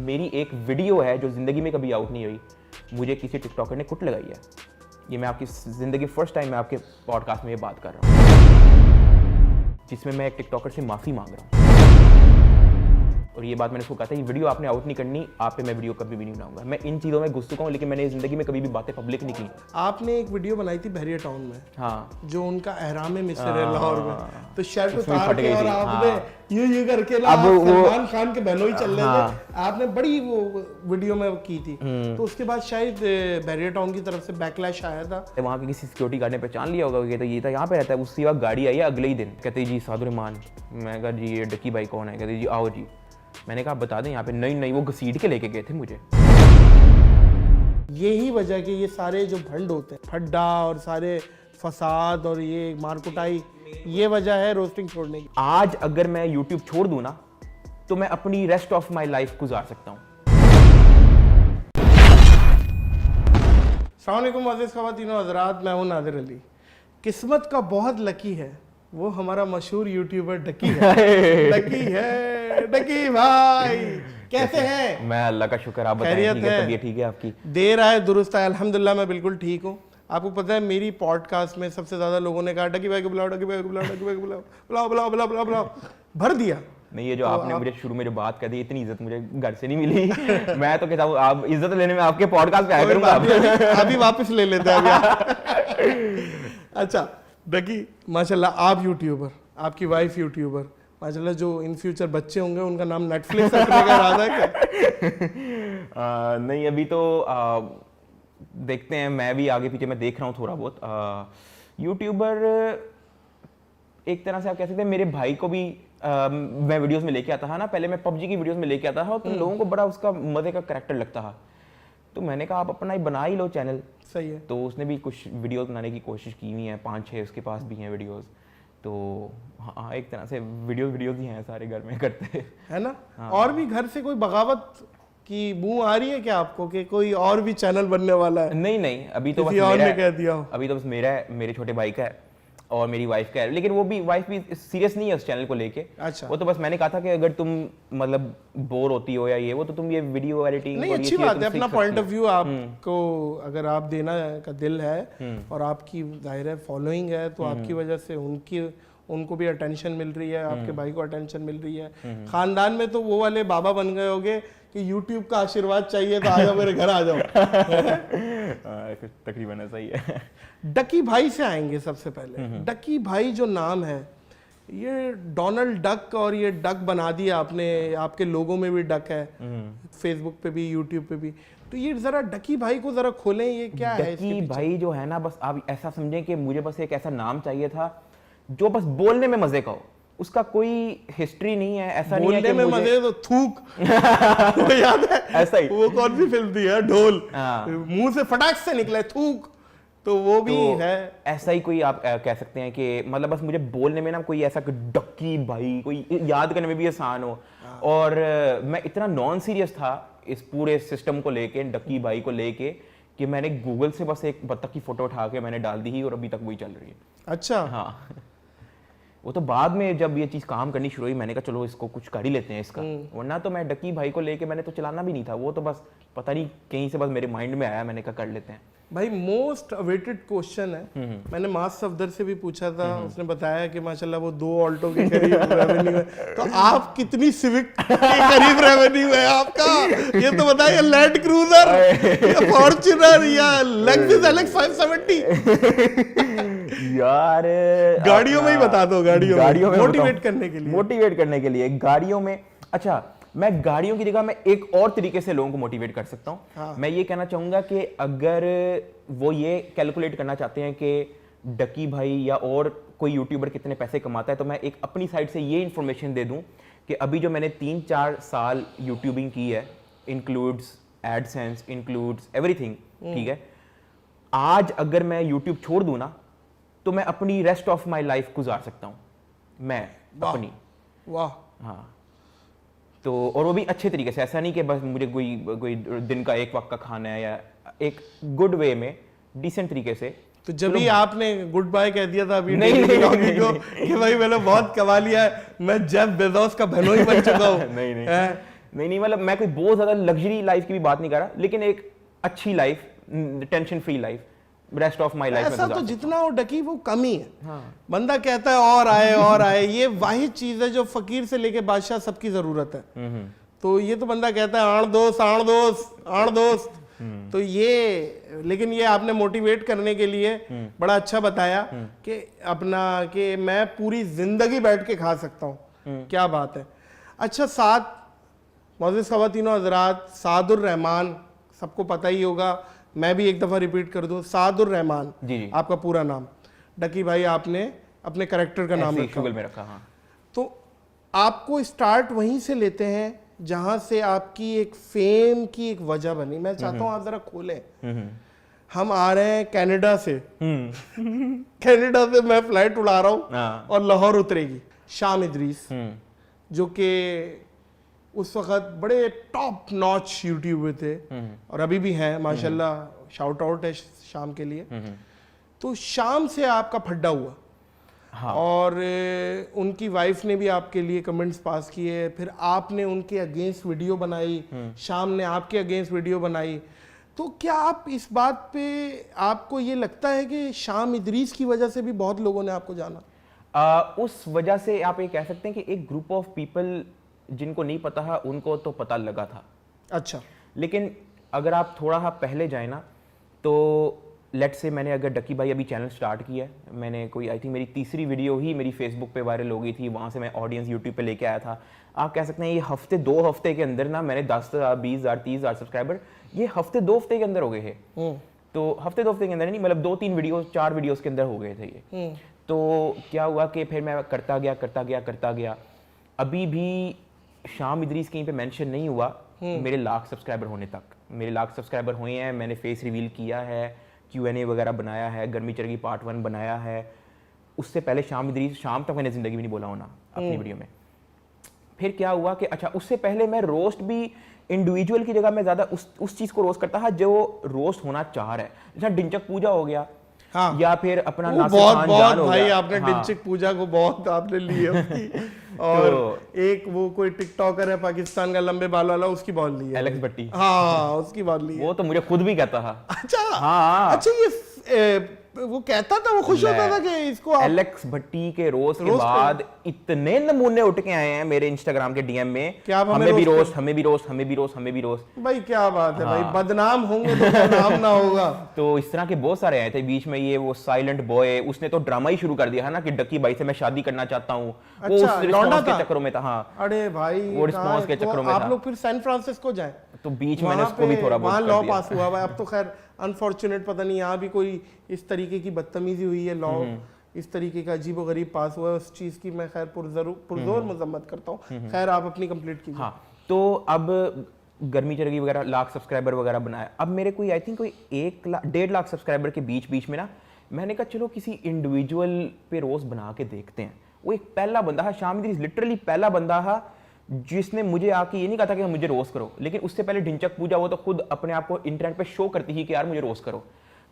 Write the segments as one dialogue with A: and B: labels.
A: मेरी एक वीडियो है जो ज़िंदगी में कभी आउट नहीं हुई, मुझे किसी टिकटॉकर ने कुट लगाई है। ये मैं आपकी ज़िंदगी फर्स्ट टाइम मैं आपके पॉडकास्ट में ये बात कर रहा हूँ, जिसमें मैं एक टिकटॉकर से माफ़ी मांग रहा हूँ। और ये बात मैंने उसको कहा था, ये वीडियो आपने आउट नहीं करनी, आप पे मैं वीडियो कभी भी नहीं बनाऊंगा। मैं इन चीज़ों में घुस चुका हूँ, लेकिन मैंने ज़िंदगी में कभी भी बातें पब्लिक नहीं की।
B: आपने एक वीडियो बनाई थी बहरिया टाउन में,
A: हाँ,
B: जो उनका एहराम है मिस्र लाहौर में, तो शर्ट
A: उसमें
B: उतार
A: फट
B: के
A: गई
B: और
A: थी।
B: आपने यूं करके ना,
A: अब
B: आप
A: वो-
B: सलमान खान के बहनोई चल रहे
A: हाँ।
B: थे, आपने बड़ी वो वीडियो में की थी। तो उसके बाद शायद बहरिया टाउन की तरफ से बैकलैश आया था।
A: वहाँ के किसी सिक्योरिटी गार्ड ने पहचान लिया होगा कि तो ये तो यहाँ पे रहता है। उसी वक्त गाड़ी आई है अगले ही दिन, कहते जी सादुररहमान। मैं कहा जी ये डकी भाई कौन है? कहते जी आओ जी। मैंने कहा बता दें यहाँ पे नहीं वो घसीट के लेके गए थे मुझे।
B: यही वजह कि ये सारे जो भंड होते हैं, फड्डा और सारे फसाद और ये मारकुटाई, ये वजह है रोस्टिंग छोड़ने की।
A: आज अगर मैं यूट्यूब छोड़ दूँ ना, तो मैं अपनी रेस्ट ऑफ माई लाइफ गुजार सकता हूँ।
B: अस्सलाम वालेकुम अज़ीज़ ख़वातीनो हज़रात, मैं हूँ नादिर अली। किस्मत का बहुत लकी है वो हमारा मशहूर यूट्यूबर डकी है। डकी भाई कैसे हैं?
A: मैं अल्लाह का शुक्र, आप बताएं
B: खैरियत
A: ठीक है?
B: है?
A: तबीयत ठीक है आपकी?
B: देर आए दुरुस्त आए, अल्हम्दुलिल्लाह मैं बिल्कुल ठीक हूँ। आपको पता है मेरी पॉडकास्ट में सबसे ज़्यादा लोगों ने कहा डकी भाई को बुलाओ, डकी भाई को बुलाओ, डकी भाई को बुलाओ, बुलाओ बुलाओ बुलाओ बुलाओ बुलाओ, भर दिया।
A: नहीं, ये जो आपने मुझे शुरू में जो बात कर दी, इतनी इज्जत मुझे घर से नहीं मिली। मैं तो कहता हूँ आप इज्जत लेने में आपके पॉडकास्ट पे आया करूंगा।
B: अभी वापस ले लेते हैं अभी। अच्छा डकी, माशाल्लाह आप यूट्यूबर, आपकी वाइफ यूट्यूबर, माशाल्लाह जो इन फ्यूचर बच्चे होंगे उनका नाम नेटफ्लिक्स रखने का इरादा है क्या?
A: नहीं, अभी तो देखते हैं। मैं भी आगे पीछे मैं देख रहा हूँ थोड़ा बहुत। यूट्यूबर एक तरह से आप कह सकते हैं, मेरे भाई को भी मैं वीडियोस में लेके आता था ना, पहले मैं पबजी की वीडियोस में लेके आता था, तो लोगों को बड़ा उसका मजे का करैक्टर लगता था। तो मैंने कहा आप अपना ही बना ही लो चैनल।
B: सही है।
A: तो उसने भी कुछ वीडियोस बनाने की कोशिश की हुई है, 5-6 उसके पास भी हैं वीडियोस। तो हाँ, एक तरह से वीडियोस ही हैं, सारे घर में करते
B: है ना। और भी घर से कोई बगावत की बू आ रही है क्या आपको कि कोई और भी चैनल बनने वाला है?
A: नहीं, अभी तो बस
B: किसी और
A: मेरा
B: ने कह दिया हो?
A: अभी तो बस मेरा है, मेरे छोटे भाई का है और मेरी वाइफ का है। लेकिन वो भी वाइफ भी सीरियस नहीं है उस चैनल को लेके।
B: अच्छा।
A: वो तो बस मैंने कहा था कि अगर तुम मतलब बोर होती हो या ये वो, तो तुम ये वीडियो एडिटिंग
B: नहीं, अच्छी बात है, अपना पॉइंट ऑफ व्यू आपको अगर आप देना का दिल है और आपकी जाहिर है फॉलोइंग है, तो आपकी वजह से उनको भी अटेंशन मिल रही है, आपके भाई को अटेंशन मिल रही है। खानदान में तो वो वाले बाबा बन गए होगे कि यूट्यूब का आशीर्वाद चाहिए तो आ जाओ मेरे घर आ जाओ।
A: तकरीबन ऐसा ही है।
B: डकी भाई से आएंगे सबसे पहले। डकी भाई जो नाम है, ये डोनाल्ड डक और ये डक बना दिया आपने, आपके लोगों में भी डक है, फेसबुक पे भी यूट्यूब पे भी। तो ये जरा डकी भाई को जरा खोलें, ये क्या है इसके
A: डकी
B: पीछे?
A: भाई जो है ना, बस आप ऐसा समझें कि मुझे बस एक ऐसा नाम चाहिए था जो बस बोलने में मजे का हो, उसका कोई हिस्ट्री नहीं है। ऐसा नहीं है कि
B: बोलने में मजे तो थूक। वो याद है
A: ऐसा ही।
B: वो कौन सी फिल्म थी यार, ढोल,
A: हाँ।
B: मुंह से फटाक से निकले थूक, तो वो भी
A: तो
B: है।
A: ऐसा ही कोई आप कह सकते हैं कि मतलब बस मुझे बोलने में ना कोई ऐसा कि डक्की भाई, कोई याद करने में भी आसान हो। और मैं इतना नॉन सीरियस था इस पूरे सिस्टम को लेके, डक्की भाई को लेके, कि मैंने गूगल से बस एक बत्तख की फोटो उठा के मैंने डाल दी ही और अभी तक वही चल रही है।
B: अच्छा।
A: हाँ, वो तो बाद में जब ये चीज काम करनी शुरू हुई, मैंने कहा चलो इसको कुछ कर ही लेते हैं इसका। वरना तो मैं डकी भाई को लेके मैंने तो चलाना भी नहीं था, वो तो बस पता नहीं कहीं से बस मेरे माइंड में आया, मैंने कहा कर लेते हैं।
B: भाई मोस्ट अवेटेड क्वेश्चन है। मैंने मास सफदर से भी पूछा था, उसने बताया कि माशाल्लाह वो 2 ऑल्टो के करीब रेवेन्यू है। तो आप कितनी सिविक के करीब रेवेन्यू है आपका? ये तो बताइए, लैंड क्रूजर या फॉर्च्यूनर या लेक्सस एलएक्स 570?
A: यार
B: गाड़ियों में ही बता दो, गाड़ियों में मोटिवेट करने के लिए
A: गाड़ियों में। अच्छा, मैं गाड़ियों की जगह मैं एक और तरीके से लोगों को मोटिवेट कर सकता हूँ।
B: हाँ।
A: मैं ये कहना चाहूंगा कि अगर वो ये कैलकुलेट करना चाहते हैं कि डकी भाई या और कोई यूट्यूबर कितने पैसे कमाता है, तो मैं एक अपनी साइड से ये इन्फॉर्मेशन दे दूं कि अभी जो मैंने 3-4 साल यूट्यूबिंग की है, इंक्लूड्स एडसेंस, इंक्लूड्स एवरीथिंग, ठीक है, आज अगर मैं यूट्यूब छोड़ दूं ना, तो मैं अपनी रेस्ट ऑफ माई लाइफ गुजार सकता हूँ। मैं अपनी।
B: वाह।
A: हाँ, तो और वो भी अच्छे तरीके से। ऐसा नहीं कि बस मुझे कोई दिन का एक वक्त का खाना है, या एक गुड वे में डिसेंट तरीके से।
B: तो जब भी आपने गुड बाय कह दिया था अभी
A: नहीं
B: को कि भाई मैंने बहुत कमा लिया है, मैं जेफ बेजोस का बहनोई बन चुका हूँ।
A: नहीं मतलब मैं कोई बहुत ज्यादा लग्जरी लाइफ की भी बात नहीं कर रहा, लेकिन एक अच्छी life, tension free life, rest of my life.
B: ऐसा तो जितना हो डकी वो कम ही है। हाँ। बंदा कहता है और आए ये वाहिद चीज है जो फकीर से लेके बादशाह सबकी जरूरत है। तो ये तो बंदा कहता है आण दोस्त। तो ये, लेकिन ये आपने मोटिवेट करने के लिए बड़ा अच्छा बताया कि अपना कि मैं पूरी जिंदगी बैठ के खा सकता हूँ। क्या बात है। अच्छा, साथ मोअज़्ज़िज़ ख़वातीन और हज़रात, सादुर रहमान सबको पता ही होगा, मैं भी एक दफ़ा रिपीट कर दूं, सादुर रहमान
A: जी।
B: आपका पूरा नाम। डकी भाई आपने अपने कैरेक्टर का नाम
A: रखा। हाँ।
B: तो आपको स्टार्ट वहीं से लेते हैं जहां से आपकी एक फेम की एक वजह बनी। मैं चाहता हूं आप जरा खोलें। हम आ रहे हैं कनाडा से कनाडा से मैं फ्लाइट उड़ा रहा हूं और लाहौर उतरेगी। शाम इदरीस जो कि उस वक्त बड़े टॉप नॉच यूट्यूबर थे और अभी भी हैं माशाल्लाह, शाउट आउट है शाम के लिए। तो शाम से आपका फड्डा हुआ। हाँ। और उनकी वाइफ ने भी आपके लिए कमेंट्स पास किए, फिर आपने उनके अगेंस्ट वीडियो बनाई, शाम ने आपके अगेंस्ट वीडियो बनाई। तो क्या आप इस बात पे आपको ये लगता है कि शाम इदरीस की वजह से भी बहुत लोगों ने आपको जाना?
A: उस वजह से आप ये कह सकते हैं कि एक ग्रुप ऑफ पीपल जिनको नहीं पता है उनको तो पता लगा था।
B: अच्छा।
A: लेकिन अगर आप थोड़ा पहले जाए ना, तो लेट्स से मैंने अगर डकी भाई अभी चैनल स्टार्ट किया है, मैंने कोई आई थिंक मेरी तीसरी वीडियो ही मेरी फेसबुक पे वायरल हो गई थी, वहाँ से मैं ऑडियंस यूट्यूब पे लेके आया था। आप कह सकते हैं ये हफ्ते 2 हफ्ते के अंदर ना मैंने 10,000 20,000 30,000 सब्सक्राइबर ये हफ्ते 2 हफ्ते के अंदर हो गए हैं। तो हफ्ते 2 हफ्ते के अंदर नहीं, मतलब 2-3 वीडियोस 4 वीडियोस के अंदर हो गए थे ये। तो क्या हुआ कि फिर मैं करता गया। अभी भी शाम इदरीस कहीं पे मेंशन नहीं हुआ मेरे लाख सब्सक्राइबर होने तक। मेरे लाख सब्सक्राइबर हुए हैं, मैंने फेस रिवील किया है, Q&A वगैरह बनाया है, गर्मी चरगी पार्ट 1 बनाया है। उससे पहले शाम इदरीस शाम तक मैंने जिंदगी में नहीं बोला होना अपनी वीडियो में। फिर क्या हुआ कि अच्छा, उससे पहले मैं रोस्ट भी इंडिविजुअल की जगह मैं ज्यादा उस चीज को रोस्ट करता था जो रोस्ट होना चाह रहा है। जैसा डिंचक पूजा हो गया। हाँ। या फिर अपना नासिर खान जान हो
B: भाई
A: गया।
B: आपने डिंचक पूजा को बहुत आपने ली है और तो, एक वो कोई टिकटॉकर है पाकिस्तान का लंबे बाल वाला, उसकी बॉल ली है
A: एलेक्स भट्टी।
B: हाँ, उसकी बॉल ली है।
A: वो तो मुझे खुद भी कहता था।
B: अच्छा।
A: हाँ।
B: अच्छा, ये वो कहता था, वो खुश होता था कि इसको
A: एलेक्स भट्टी के रोस्ट के बाद इतने नमूने उठ के आए हैं मेरे इंस्टाग्राम के डीएम में, हमें भी रोस्ट।
B: भाई क्या बात है। हाँ। भाई बदनाम होंगे तो बदनाम ना होगा।
A: तो इस तरह के बहुत सारे आए थे बीच में। ये वो साइलेंट बॉय, उसने तो ड्रामा ही शुरू कर दिया है ना कि डकी भाई से मैं शादी करना चाहता हूँ।
B: अच्छा,
A: वो उस रिस्पॉन्स के चक्करों में था। हाँ।
B: अरे भाई
A: वो रिस्पॉन्स के चक्करों में था।
B: आप लोग फिर सैन फ्रांसिस्को जाए,
A: तो बीच में मैंने उसको भी थोड़ा बहुत
B: लॉ पास हुआ भाई। अब तो खैर अनफॉर्चुनेट पता नहीं यहाँ भी कोई इस तरीके की बदतमीजी हुई है, लॉ इस तरीके का अजीब व गरीब पास हुआ है, उस चीज की मैं खैर पुरजोर मजम्मत करता हूँ। खैर आप अपनी कंप्लीट कीजिए।
A: हाँ। तो अब गर्मी चरगी वगैरह लाख सब्सक्राइबर वगैरह बनाया। अब मेरे कोई आई थिंक कोई 1.5 लाख सब्सक्राइबर के बीच में ना मैंने कहा चलो किसी इंडिविजुअल पे रोस्ट बना के देखते हैं। वो एक पहला बंदा है, शाम इदरीस लिटरली पहला बंदा है जिसने मुझे आके ये नहीं कहा था कि मुझे रोस्ट करो। लेकिन उससे पहले ढिंचक पूजा वो तो खुद अपने आप को इंटरनेट पे शो करती थी कि यार मुझे रोस्ट करो।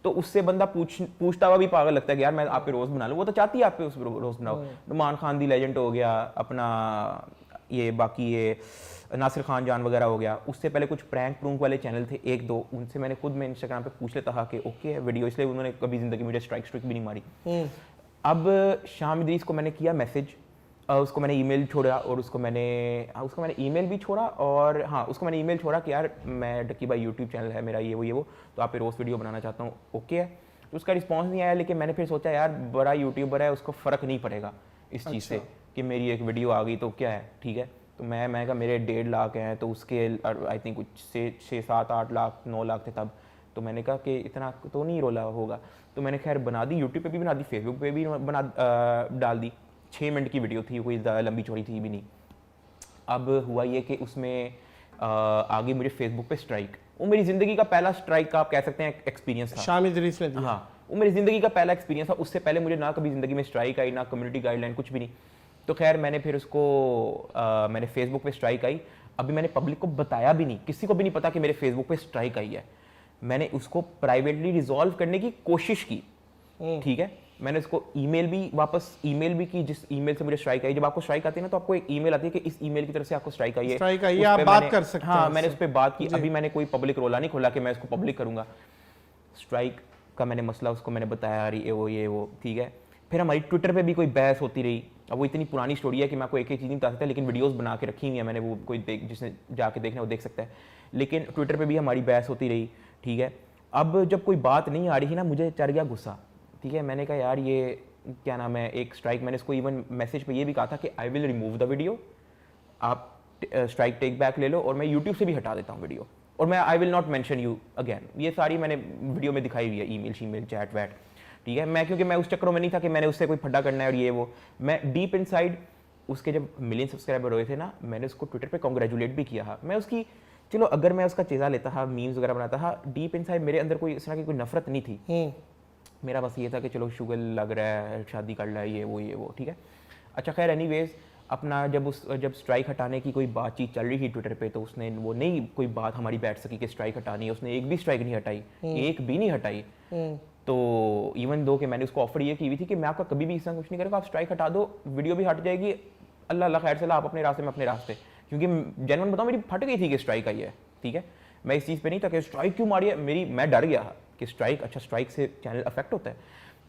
A: तो उससे बंदा पूछता हुआ भी पागल लगता है कि यार मैं आप पे रोस्ट बना लूं। वो तो चाहती है आप पे उस रोस्ट बनाओ। नुमान खान दी लेजेंड हो गया, अपना ये बाकी ये नासिर खान जान वगैरह हो गया। उससे पहले कुछ प्रैंक वाले चैनल थे 1-2, उनसे मैंने खुद में इंस्टाग्राम पे पूछ लेता था कि ओके है वीडियो, इसलिए उन्होंने कभी जिंदगी में मुझे स्ट्राइक भी नहीं मारी। अब शाम इदरीस को मैंने किया मैसेज, उसको मैंने ईमेल छोड़ा और उसको मैंने ईमेल भी छोड़ा और हाँ उसको मैंने ईमेल छोड़ा कि यार मैं डकी भाई यूट्यूब चैनल है मेरा ये वो तो आप पे रोस्ट वीडियो बनाना चाहता हूँ, ओके है। तो उसका रिस्पांस नहीं आया। लेकिन मैंने फिर सोचा यार बड़ा यूट्यूबर है, उसको फ़र्क नहीं पड़ेगा इस चीज़ से कि मेरी एक वीडियो आ गई तो क्या है, ठीक है। तो मैं कहा मेरे 1.5 लाख हैं, तो उसके आई थिंक कुछ 6, 7, 8 लाख 9 लाख थे तब। तो मैंने कहा कि इतना तो नहीं रोला होगा। तो मैंने खैर बना दी, यूट्यूब पे भी बना दी, फेसबुक पे भी डाल दी। 6 मिनट की वीडियो थी, कोई ज़्यादा लंबी चौड़ी थी भी नहीं। अब हुआ ये कि उसमें आगे मुझे फेसबुक पे स्ट्राइक, वो मेरी ज़िंदगी का पहला स्ट्राइक का आप कह सकते हैं एक्सपीरियंस था।
B: शाम इदरीस ने दिया।
A: हाँ, वो मेरी ज़िंदगी का पहला एक्सपीरियंस था। उससे पहले मुझे ना कभी ज़िंदगी में स्ट्राइक आई, ना कम्युनिटी गाइडलाइन, कुछ भी नहीं। तो खैर मैंने फिर उसको मैंने फेसबुक पे स्ट्राइक आई। अभी मैंने पब्लिक को बताया भी नहीं, किसी को भी नहीं पता कि मेरे फेसबुक पे स्ट्राइक आई है। मैंने उसको प्राइवेटली रिजॉल्व करने की कोशिश की, ठीक है। मैंने उसको ईमेल भी वापस ईमेल भी की जिस ईमेल से मुझे स्ट्राइक आई। जब आपको स्ट्राइक आती है ना तो आपको एक ईमेल आती है कि इस ईमेल की तरफ से आपको स्ट्राइक आई है,
B: स्ट्राइक आई है,
A: उस
B: आप
A: पे
B: बात
A: मैंने-
B: कर सकते हैं
A: हाँ
B: उससे।
A: मैंने उस पर बात की। अभी मैंने कोई पब्लिक रोला नहीं खोला कि मैं इसको पब्लिक करूंगा। स्ट्राइक का मैंने मसला उसको मैंने बताया, यार ये वो ठीक है। फिर हमारी ट्विटर पे भी कोई बहस होती रही। अब वो इतनी पुरानी स्टोरी है कि मैं आपको एक चीज़ नहीं बता सकता, लेकिन वीडियोस बना के रखी हुई है मैंने, वो कोई देख जिसने जाके देखना वो देख सकता है। लेकिन ट्विटर पे भी हमारी बहस होती रही, ठीक है। अब जब कोई बात नहीं आ रही थी ना, मुझे चढ़ गया गुस्सा, ठीक है। मैंने कहा यार ये क्या नाम है, एक स्ट्राइक, मैंने इसको इवन मैसेज पे ये भी कहा था कि I will remove the video, आप स्ट्राइक टेक बैक ले लो और मैं यूट्यूब से भी हटा देता हूँ वीडियो, और मैं I will not mention you again. ये सारी मैंने वीडियो में दिखाई हुई है, ईमेल शीमेल चैट वैट, ठीक है। मैं क्योंकि मैं उस चक्रों में नहीं था कि मैंने उससे कोई फड्डा करना है और ये वो, मैं डीप इनसाइड उसके जब मिलियन सब्सक्राइबर हुए थे ना, मैंने उसको ट्विटर पे कॉन्ग्रेचुलेट भी किया था। मैं उसकी, चलो अगर मैं उसका चेज़ा लेता था, मीम्स वगैरह बनाता था, डीप इनसाइड मेरे अंदर कोई इस तरह की कोई नफरत नहीं थी। मेरा बस ये था कि चलो शुगर लग रहा है, शादी कर रहा है, ये वो, ठीक है। अच्छा खैर एनीवेज, अपना जब स्ट्राइक हटाने की कोई बातचीत चल रही थी ट्विटर पे, तो उसने वो नहीं कोई बात हमारी बैठ सकी कि स्ट्राइक हटानी है। उसने एक भी स्ट्राइक नहीं हटाई, एक भी नहीं हटाई। तो इवन दो कि मैंने उसको ऑफर ये की हुई थी कि मैं आपका कभी भी इस तरह कुछ नहीं करूँगा, आप स्ट्राइक हटा दो, वीडियो भी हट जाएगी, अल्लाह अल्लाह खैर चला, आप अपने रास्ते में अपने रास्ते। क्योंकि जेन्युइन बताऊँ, मेरी फट गई थी कि स्ट्राइक आई है, ठीक है। मैं इस चीज़ पे नहीं था कि स्ट्राइक क्यों मारी है, मैं डर गया कि स्ट्राइक, अच्छा स्ट्राइक से चैनल अफेक्ट होता है,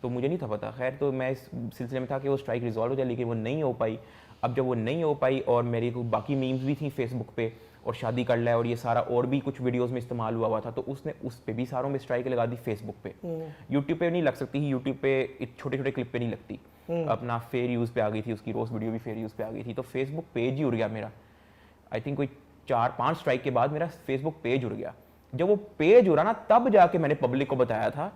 A: तो मुझे नहीं था पता। खैर तो मैं इस सिलसिले में था कि वो स्ट्राइक रिजॉल्व हो जाए, लेकिन वो नहीं हो पाई। अब जब वो नहीं हो पाई और मेरी बाकी मीम्स भी थी फेसबुक पे, और शादी कर लिया और ये सारा और भी कुछ वीडियोस में इस्तेमाल हुआ था, तो उसने उस पे भी सारों में स्ट्राइक लगा दी फेसबुक पे। यूट्यूब पे नहीं लग सकती थी, यूट्यूब पे छोटे छोटे क्लिप पे नहीं लगती, अपना फेयर यूज़ पे आ गई थी, उसकी रोस्ट वीडियो भी फेयर यूज़ पे आ गई थी। तो फेसबुक पेज ही उड़ गया मेरा। आई थिंक कोई 4-5 स्ट्राइक के बाद मेरा फेसबुक पेज उड़ गया। जब वो पेज उड़ा ना, तब जाके मैंने पब्लिक को बताया था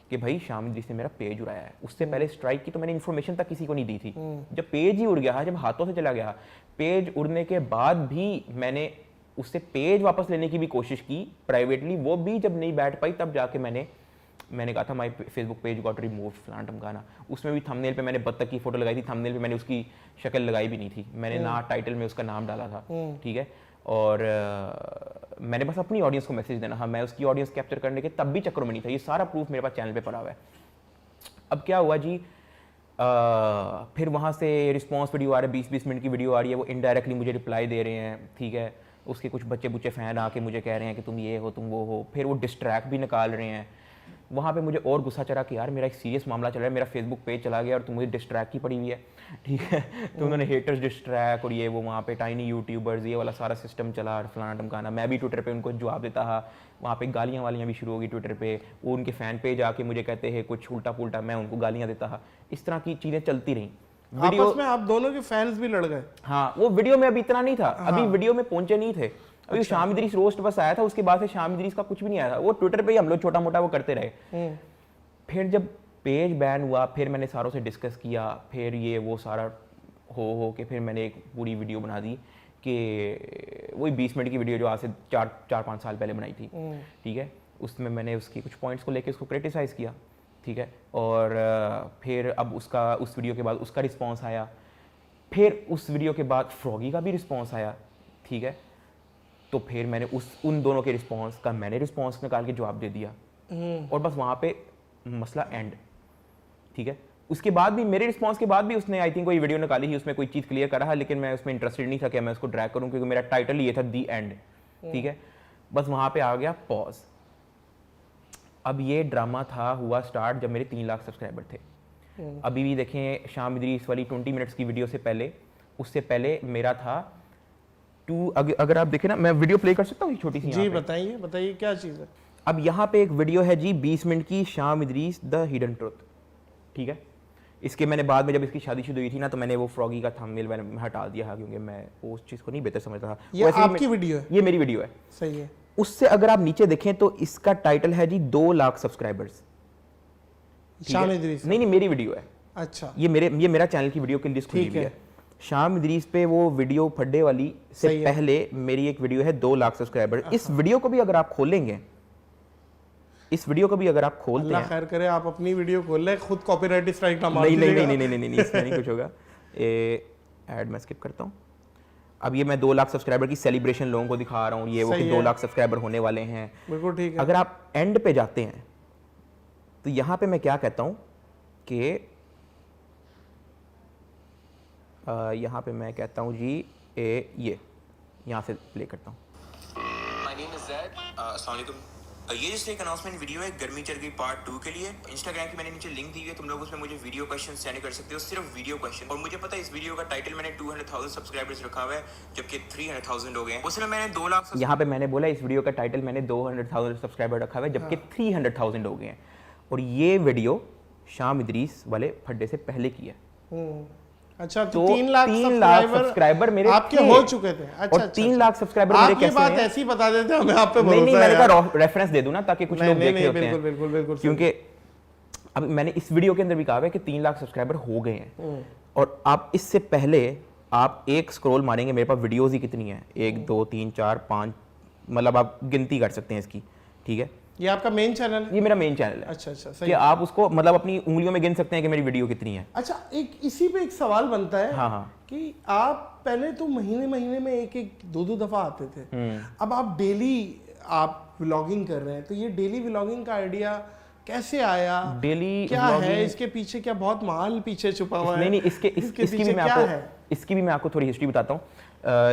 A: कि भाई शामिद जी ने मेरा पेज उड़ाया है। उससे पहले स्ट्राइक की तो मैंने इन्फॉर्मेशन तक किसी को नहीं दी थी। जब पेज ही उड़ गया, जब हाथों से चला गया, पेज उड़ने के बाद भी मैंने उससे पेज वापस लेने की भी कोशिश की प्राइवेटली, वो भी जब नहीं बैठ पाई, तब जाके मैंने कहा था my Facebook page got removed फलाना ढमकाना। उसमें भी थंबनेल पे मैंने बत्तख की फोटो लगाई थी, थंबनेल पे मैंने उसकी शक्ल लगाई भी नहीं थी, मैंने ना टाइटल में उसका नाम डाला था, ठीक है। और मैंने बस अपनी ऑडियंस को मैसेज देना, हाँ मैं उसकी ऑडियंस कैप्चर करने के तब भी चक्रों में नहीं था। ये सारा प्रूफ मेरे पास चैनल पे पड़ा हुआ है। अब क्या हुआ जी, फिर वहाँ से रिस्पॉन्स वीडियो आ रहा है, 20-20 मिनट की वीडियो आ रही है, वो इनडायरेक्टली मुझे रिप्लाई दे रहे हैं, ठीक है। उसके कुछ बच्चे बुच्चे फ़ैन आके मुझे कह रहे हैं कि तुम ये हो, तुम वो हो। फिर वो डिस्ट्रैक्ट भी निकाल रहे हैं। वहाँ पे मुझे और गुस्सा चढ़ा कि यार मेरा एक सीरियस मामला चल रहा है, मेरा फेसबुक पेज चला गया और तुम मुझे डिस्ट्रैक्ट की पड़ी हुई है, ठीक है। तो उन्होंने हेटर्स डिस्ट्रैक्ट और ये वो, वहाँ पे टाइनी यूट्यूबर्स, ये वाला सारा सिस्टम चला, फलाना ढमकाना। मैं भी ट्विटर पे उनको जवाब देता था, वहाँ पे गालियाँ वालियाँ भी शुरू हो गई ट्विटर पे। वो उनके फ़ैन पेज आके मुझे कहते हैं कुछ उल्टा पुल्टा, मैं उनको गालियाँ देता था। इस तरह की चीज़ें चलती रहीं।
B: आपस में आप दोनों के फैंस भी लड़ गए।
A: हाँ, वो वीडियो में अभी इतना नहीं था, अभी वीडियो में पहुंचे नहीं थे। अभी शामिद इदरीस रोस्ट बस आया था, उसके बाद से शामिद इदरीस का कुछ भी नहीं आया था। वो ट्विटर पे ही हम लोग छोटा मोटा वो करते रहे। फिर जब पेज बैन हुआ, फिर मैंने सारों से डिस्कस किया, फिर ये वो सारा हो के फिर मैंने एक पूरी वीडियो बना दी कि वही 20 मिनट की वीडियो जो आज से 4-5 साल पहले बनाई थी, ठीक है। उसमें मैंने उसकी कुछ पॉइंट्स को लेके उसको क्रिटिसाइज़ किया, ठीक है। और फिर अब उस वीडियो के बाद उसका रिस्पॉन्स आया, फिर उस वीडियो के बाद फ्रॉगी का भी रिस्पॉन्स आया, ठीक है। तो फिर मैंने उन दोनों के रिस्पॉन्स का मैंने रिस्पॉन्स निकाल के जवाब दे दिया, और बस वहाँ पे मसला एंड, ठीक है। उसके बाद भी मेरे रिस्पॉन्स के बाद भी उसने आई थिंक कोई वीडियो निकाली थी, उसमें कोई चीज़ क्लियर कर रहा है, लेकिन मैं उसमें इंटरेस्टेड नहीं था कि मैं उसको ड्रैग करूं, क्योंकि मेरा टाइटल ये था दी एंड, ठीक है। बस वहाँ पे आ गया पॉज। अब ये ड्रामा हुआ स्टार्ट जब मेरे 3 लाख सब्सक्राइबर थे। अभी भी देखें, शामिद इदरीस वाली 20 मिनट्स की वीडियो से पहले, उससे पहले मेरा था अगर आप देखें ना, मैं वीडियो प्ले कर सकता हूँ छोटी सी?
B: जी बताइए क्या चीज़ है।
A: अब यहाँ पे एक वीडियो है जी 20 मिनट की, शामिद इदरीस द हिडन ट्रुथ, ठीक है। इसके मैंने बाद में जब इसकी शादीशुदा हुई थी ना, तो मैंने वो फ्रॉगी का थंबनेल मैंने हटा दिया था, क्योंकि मैं उस चीज़ को नहीं बेहतर समझता था।
B: ये आपकी वीडियो है?
A: ये मेरी वीडियो है।
B: सही है।
A: उससे अगर आप नीचे देखें तो इसका टाइटल है जी 2 लाख सब्सक्राइबर्स।
B: शामिद इदरीस?
A: नहीं, मेरी वीडियो है।
B: अच्छा,
A: ये मेरा चैनल की वीडियो की लिस्ट खुली हुई है। शामिद इदरीस पे वो वीडियो फड्डे वाली से पहले मेरी एक वीडियो है 2 लाख सब्सक्राइबर। इस वीडियो को भी अगर आप खोलेंगे, इस वीडियो को भी अगर आप खोलते हैं,
B: खैर करे आप अपनी वीडियो खोल ले, खुद कॉपीराइट स्ट्राइक ना मार
A: दीजिएगा। नहीं, इसमें नहीं कुछ होगा। ऐड मैं स्किप करता हूँ। अब ये मैं 2 लाख सब्सक्राइबर की सेलिब्रेशन लोगों को दिखा रहा हूँ, ये वो कि 2 लाख सब्सक्राइबर होने वाले हैं।
B: बिल्कुल ठीक है।
A: अगर आप एंड पे जाते हैं तो यहाँ पे मैं क्या कहता हूँ कि यहाँ पे मैं कहता हूँ जी ये यहाँ से प्ले करता हूँ।
C: माय नेम इज ज़ैद। अस्सलाम वालेकुम। ये जस्ट एक अनाउंसमेंट वीडियो है गर्मी चढ़ गई पार्ट 2 के लिए। इंस्टाग्राम की मैंने नीचे लिंक दी हुई है, तुम लोग उसमें मुझे वीडियो क्वेश्चन सेंड कर सकते हो, सिर्फ वीडियो क्वेश्चन। और मुझे पता है इस वीडियो का टाइटल मैंने 200,000 सब्सक्राइबर्स रखा हुआ है, जबकि 300,000 हो गए हैं। उसमें मैंने 2 लाख
A: यहाँ पे मैंने बोला इस वीडियो का टाइटल मैंने 200,000 सब्सक्राइबर रखा हुआ है, जबकि 300,000 हो गए हैं। और ये वीडियो शाम इदरीस वाले फड्डे से पहले की है।
B: अच्छा, तो
A: तो
B: 3 लाख
A: सब्सक्राइबर मेरे
B: आपके
A: थे।
B: हो चुके थे। अच्छा,
A: और 3 लाख सब्सक्राइबर मेरे
B: आप ये
A: कैसे
B: बात
A: हैं?
B: ऐसी बता देते हमें आप पे
A: नहीं
B: भरोसा
A: मैंने
B: है।
A: कहा रेफरेंस दे दूं ना, ताकि कुछ लोग देख रहे होते
B: बिल्कुल
A: हैं।
B: बिल्कुल बिल्कुल
A: क्योंकि अब मैंने इस वीडियो के अंदर भी कहा है कि 3 लाख सब्सक्राइबर हो गए हैं। और आप इससे पहले आप एक स्क्रॉल मारेंगे, मेरे पास वीडियोस ही कितनी है, 1 2 3 4 5, मतलब आप गिनती कर सकते हैं इसकी। ठीक है,
B: ये आपका मेन चैनल है?
A: ये मेरा मेन चैनल है।
B: अच्छा अच्छा,
A: कि
B: सही।
A: आप उसको मतलब अपनी उंगलियों में गिन सकते हैं कि मेरी वीडियो कितनी है।
B: अच्छा, एक इसी पे एक सवाल बनता है।
A: हाँ हाँ।
B: कि आप पहले तो महीने महीने में एक एक दो दफा आते थे, अब आप डेली आप व्लॉगिंग कर रहे हैं, तो ये डेली व्लॉगिंग का आइडिया कैसे आया?
A: डेली
B: क्या है इसके पीछे? क्या बहुत माल पीछे छुपा हुआ है?
A: नहीं इसकी भी मैं आपको थोड़ी हिस्ट्री बताता हूँ,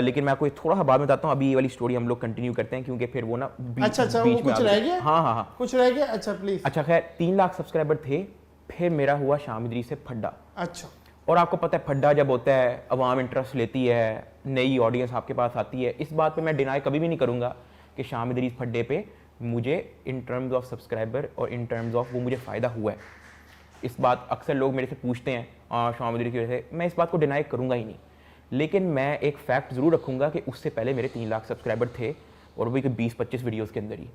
A: लेकिन मैं आपको थोड़ा सा बाद में बताता हूँ। अभी ये वाली स्टोरी हम लोग कंटिन्यू करते हैं, क्योंकि फिर वो ना
B: अच्छा वो
A: बीच में
B: कुछ रह गया?
A: हाँ
B: कुछ रह गया। अच्छा प्लीज।
A: अच्छा खैर, 3 लाख सब्सक्राइबर थे, फिर मेरा हुआ शाम इदरीस से फड्डा।
B: अच्छा।
A: और आपको पता है फड्डा जब होता है, अवाम इंटरेस्ट लेती है, नई ऑडियंस आपके पास आती है। इस बात पे मैं डिनाई कभी भी नहीं करूँगा कि शाम इदरीस फड्डे पे मुझे इन टर्म्स ऑफ सब्सक्राइबर और इन टर्म्स ऑफ वो मुझे फ़ायदा हुआ है। इस बात अक्सर लोग मेरे से पूछते हैं शाम इदरीस की वजह से, मैं इस बात को डिनाई करूँगा ही नहीं। लेकिन मैं एक फैक्ट ज़रूर रखूँगा कि उससे पहले मेरे 3 लाख सब्सक्राइबर थे, और वो भी 20-25 वीडियोज़ के अंदर ही।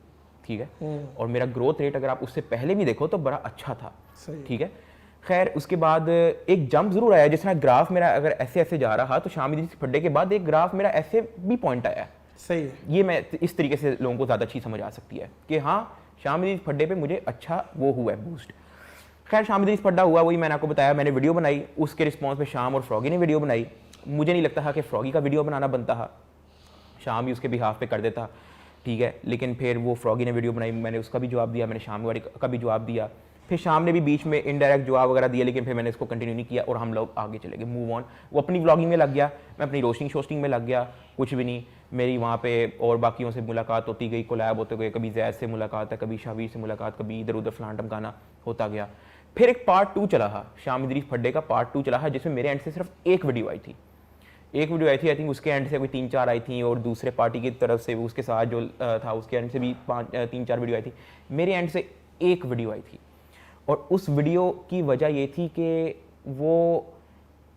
A: ठीक है, और मेरा ग्रोथ रेट अगर आप उससे पहले भी देखो तो बड़ा अच्छा था। ठीक है, खैर उसके बाद एक जंप जरूर आया, जिस तरह ग्राफ मेरा अगर ऐसे ऐसे जा रहा, तो शाम इदरीस फड्डे के बाद एक ग्राफ मेरा ऐसे भी पॉइंट आया।
B: सही है।
A: ये मैं इस तरीके से लोगों को ज़्यादा अच्छी समझ आ सकती है कि हाँ, शाम इदरीस फड्डे पे मुझे अच्छा वो हुआ है बूस्ट। खैर शाम इदरीस फड्डा हुआ, वही मैंने आपको बताया, मैंने वीडियो बनाई, उसके रिस्पॉन्स पे शाम और फ्रॉगी ने वीडियो बनाई। मुझे नहीं लगता था कि फ्रॉगी का वीडियो बनाना बनता था, शाम ही उसके बिहाफ पे कर देता। ठीक है, लेकिन फिर वो फ्रॉगी ने वीडियो बनाई, मैंने उसका भी जवाब दिया, मैंने शाम वाली का भी जवाब दिया, फिर शाम ने भी बीच में इनडायरेक्ट जवाब वगैरह दिया, लेकिन फिर मैंने इसको कंटिन्यू नहीं किया और हम लोग आगे चले गए, मूव ऑन। वो अपनी व्लॉगिंग में लग गया, मैं अपनी रोस्टिंग शोस्टिंग में लग गया, कुछ भी नहीं। मेरी वहाँ पे और बाकियों से मुलाकात होती गई, कोलैब होते गए, कभी जैद से मुलाकात है, कभी शावीर से मुलाकात, कभी इधर उधर फलान टमकाना होता गया। फिर एक पार्ट 2 चला था, शाम इदरीस फड्डे का पार्ट 2 चला था, जिसमें मेरे एंड से सिर्फ एक वीडियो आई थी। आई थिंक उसके एंड से कोई 3-4 आई थी, और दूसरे पार्टी की तरफ से उसके साथ जो था उसके एंड से भी 3-4 वीडियो आई थी। मेरे एंड से एक वीडियो आई थी, और उस वीडियो की वजह ये थी कि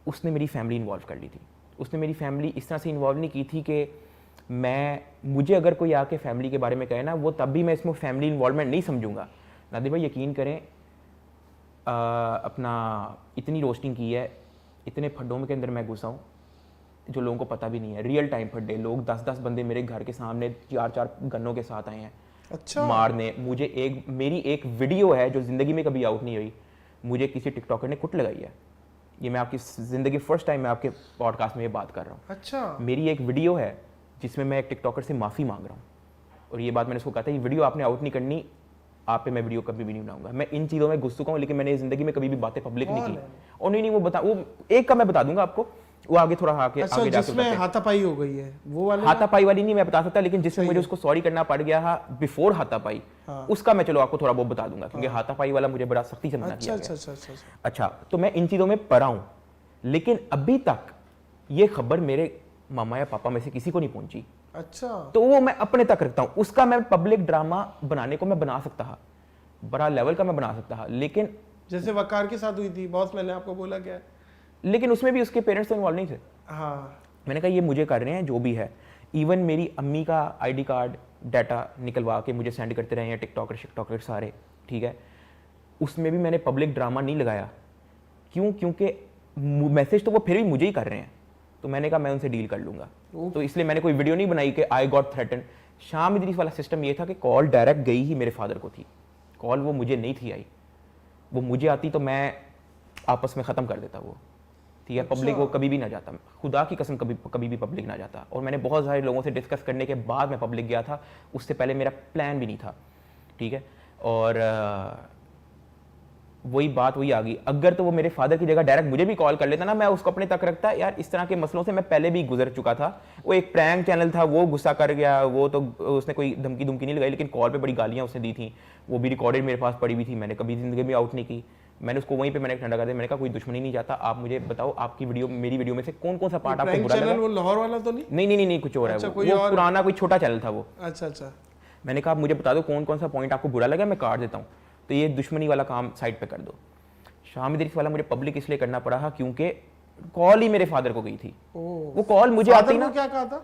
A: उसने मेरी फैमिली इन्वॉल्व कर ली थी। उसने मेरी फैमिली इस तरह से इन्वॉल्व नहीं की थी कि मुझे अगर कोई आके फैमिली के बारे में कहे ना, वो तब भी मैं इसमें फैमिली इन्वॉल्वमेंट नहीं समझूंगा। नादिर भाई यकीन करें, अपना इतनी रोस्टिंग की है, इतने फड्डों के अंदर मैं घुसा हूँ जो लोगों को पता भी नहीं है। रियल टाइम फड्डे, लोग 10-10 बंदे मेरे घर के सामने 4-4 गन्नों के साथ आए हैं।
B: अच्छा।
A: मारने मुझे। मेरी एक वीडियो है जो जिंदगी में कभी आउट नहीं हुई, मुझे किसी टिकटॉकर ने कुट लगाई है। ये मैं आपकी जिंदगी फर्स्ट टाइम मैं आपके पॉडकास्ट में ये बात कर रहा हूँ।
B: अच्छा।
A: मेरी एक वीडियो है जिसमें मैं एक टिकटॉकर से माफ़ी मांग रहा हूँ, और ये बात मैंने उसको कहा था, ये वीडियो आपने आउट नहीं करनी, आप पे मैं वीडियो कभी भी नहीं बनाऊंगा। मैं इन चीज़ों में घुस चुका हूँ, लेकिन मैंने जिंदगी में कभी भी बातें पब्लिक नहीं की। और नहीं वो एक का मैं बता दूंगा आपको, वो आगे थोड़ा आगे
B: अच्छा,
A: आगे
B: जिसमें हाथापाई हो गई है वो वाले?
A: हाथापाई वाली नहीं मैं बता सकता, लेकिन जिसमें मुझे उसको सॉरी करना पड़ गया था बिफोर हाथापाई, उसका मैं चलो आपको थोड़ा बहुत बता दूंगा, क्योंकि हाथापाई वाला मुझे बड़ा सख्ती से मना किया गया। अच्छा, तो मैं इन चीज़ों में पढ़ा हूँ, लेकिन अभी तक ये खबर मेरे मामा या पापा में से किसी को नहीं पहुंची।
B: अच्छा।
A: तो वो मैं अपने तक रखता हूँ। उसका मैं पब्लिक ड्रामा बनाने को मैं बना सकता था, बड़ा लेवल का मैं बना सकता था, लेकिन
B: जैसे वकार के साथ हुई थी बॉस, मैंने आपको बोला क्या,
A: लेकिन उसमें भी उसके पेरेंट्स तो इन्वॉल्व नहीं थे।
B: हाँ।
A: मैंने कहा ये मुझे कर रहे हैं जो भी है। इवन मेरी अम्मी का आईडी कार्ड डाटा निकलवा के मुझे सेंड करते रहे हैं टिकटॉकर शिकटॉकर सारे। ठीक है, उसमें भी मैंने पब्लिक ड्रामा नहीं लगाया। क्यों? क्योंकि मैसेज तो वो फिर भी मुझे ही कर रहे हैं, तो मैंने कहा मैं उनसे डील कर लूंगा। तो इसलिए मैंने कोई वीडियो नहीं बनाई कि आई गॉट थ्रेटन। शाम इदरीस वाला सिस्टम ये था कि कॉल डायरेक्ट गई ही मेरे फादर को थी, कॉल वो मुझे नहीं थी आई। वो मुझे आती तो मैं आपस में ख़त्म कर देता वो। ठीक है, पब्लिक वो कभी भी ना जाता, खुदा की कसम कभी भी पब्लिक ना जाता। और मैंने बहुत सारे लोगों से डिस्कस करने के बाद मैं पब्लिक गया था, उससे पहले मेरा प्लान भी नहीं था। ठीक है, और वही बात वही आ गई। अगर तो वो मेरे फादर की जगह डायरेक्ट मुझे भी कॉल कर लेता ना, मैं उसको अपने तक रखता। यार इस तरह के मसलों से मैं पहले भी गुजर चुका था। वो एक प्रैंक चैनल था, वो गुस्सा कर गया, वो तो उसने कोई धमकी नहीं लगाई, लेकिन कॉल पे बड़ी गालियां उसने दी थी, वो भी रिकॉर्डेड मेरे पास पड़ी हुई थी। मैंने कभी जिंदगी में आउट नहीं की। मैंने उसको वहीं पे मैंने ठंडा कर दिया। मैंने कहा कोई दुश्मनी नहीं चाहता, आप मुझे बताओ आपकी वीडियो मेरी वीडियो में से कौन कौन सा पार्ट आपको बुरा लगा।
B: वो लाहौर वाला तो नहीं?
A: नहीं, कुछ और है।
B: अच्छा,
A: वो
B: कोई और?
A: पुराना कोई छोटा चैनल था वो।
B: अच्छा।
A: मैंने कहा आप मुझे बता दो कौन कौन सा पॉइंट आपको बुरा लगा, मैं काट देता हूँ, तो ये दुश्मनी वाला काम साइड पे कर दो। शाम इदरीस वाला मुझे पब्लिक इसलिए करना पड़ा क्योंकि कॉल ही मेरे फादर को गई थी। वो कॉल मुझे आती ना,
B: क्या कहा था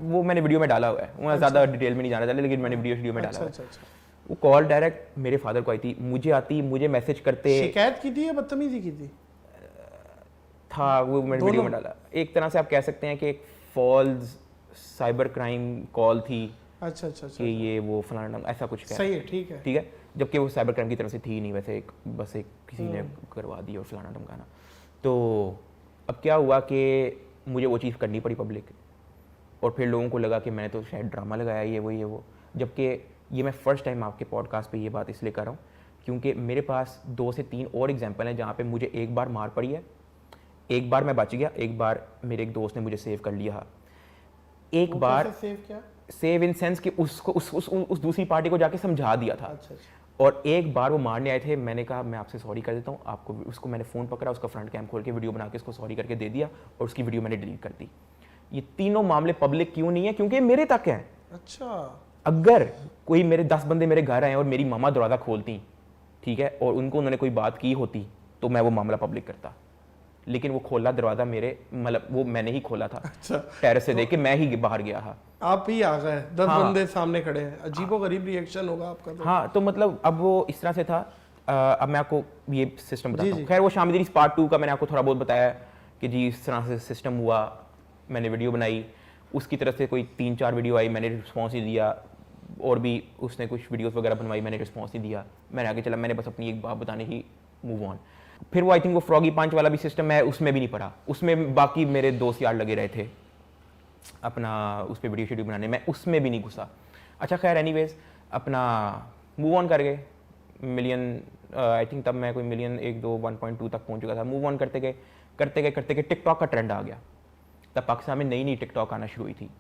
A: वो मैंने वीडियो में डाला हुआ है, मैं ज्यादा डिटेल में नहीं जाना चाहता, लेकिन मैंने वीडियो में डाला हुआ है। वो कॉल डायरेक्ट मेरे फादर को आई थी, मुझे आती, मुझे मैसेज करते।
B: शिकायत की थी या बदतमीजी की थी?
A: था वो मैंने वीडियो में डाला। एक तरह से आप कह सकते हैं कि एक फॉल्स साइबर क्राइम कॉल थी।
B: अच्छा
A: कि ये वो फलाना ऐसा कुछ
B: सही है, ठीक है।
A: जबकि वो साइबर क्राइम की तरफ से थी नहीं, वैसे बस एक किसी ने करवा दी और फलाना धमकाना। तो अब क्या हुआ कि मुझे वो चीज़ करनी पड़ी पब्लिक, और फिर लोगों को लगा कि मैंने तो शायद ड्रामा लगाया ये वो। जबकि ये मैं फर्स्ट टाइम आपके पॉडकास्ट पे ये बात इसलिए कर रहा हूँ क्योंकि मेरे पास 2 से 3 और एग्जांपल हैं जहाँ पे मुझे एक बार मार पड़ी है, एक बार मैं बच गया, एक बार मेरे एक दोस्त ने मुझे सेव कर लिया। एक बार सेव इन सेंस कि उसको उस दूसरी पार्टी को जाके समझा दिया था।
B: अच्छा।
A: और एक बार वो मारने आए थे, मैंने कहा मैं आपसे सॉरी कर देता हूँ आपको। उसको मैंने फ़ोन पकड़ा, उसका फ्रंट कैम खोल के वीडियो बना के उसको सॉरी करके दे दिया, और उसकी वीडियो मैंने डिलीट कर दी। ये तीनों मामले पब्लिक क्यों नहीं है? क्योंकि मेरे तक है।
B: अच्छा।
A: अगर कोई मेरे 10 बंदे मेरे घर आए और मेरी मामा दरवाज़ा खोलती, ठीक है, और उन्होंने कोई बात की होती, तो मैं वो मामला पब्लिक करता। लेकिन वो खोला दरवाजा मेरे, मतलब वो मैंने ही खोला था।
B: अच्छा।
A: टेरेस से देख के मैं ही बाहर गया था।
B: आप ही आ गए, 10 बंदे सामने खड़े हैं, अजीबोगरीब रिएक्शन होगा आपका तो।
A: हाँ, तो मतलब अब वो इस तरह से था। अब मैं आपको ये सिस्टम बताता हूँ।
B: जी।
A: खैर वो शाम इदरीस पार्ट 2 का मैंने आपको थोड़ा बहुत बताया कि जी इस तरह से सिस्टम हुआ, मैंने वीडियो बनाई, उसकी तरफ से कोई 3-4 वीडियो आई, मैंने रिस्पॉन्स नहीं दिया, और भी उसने कुछ वीडियोस वगैरह बनवाई, मैंने रिस्पॉन्स नहीं दिया, मैंने आगे चला, मैंने बस अपनी एक बात बताने ही मूव ऑन। फिर वो आई थिंक वो फ्रॉगी पंच वाला भी सिस्टम है, उसमें भी नहीं पड़ा। उसमें बाकी मेरे दोस्त यार लगे रहे थे अपना उस पर वीडियो बनाने में, उसमें भी नहीं घुसा। अच्छा खैर एनीवेज अपना मूव ऑन कर गए। मिलियन आई थिंक तब मैं कोई मिलियन 1-2 1.2 तक पहुंच चुका था। मूव ऑन करते गए टिकटॉक का ट्रेंड आ गया। तब पाकिस्तान में नई टिकटॉक आना शुरू हुई थी,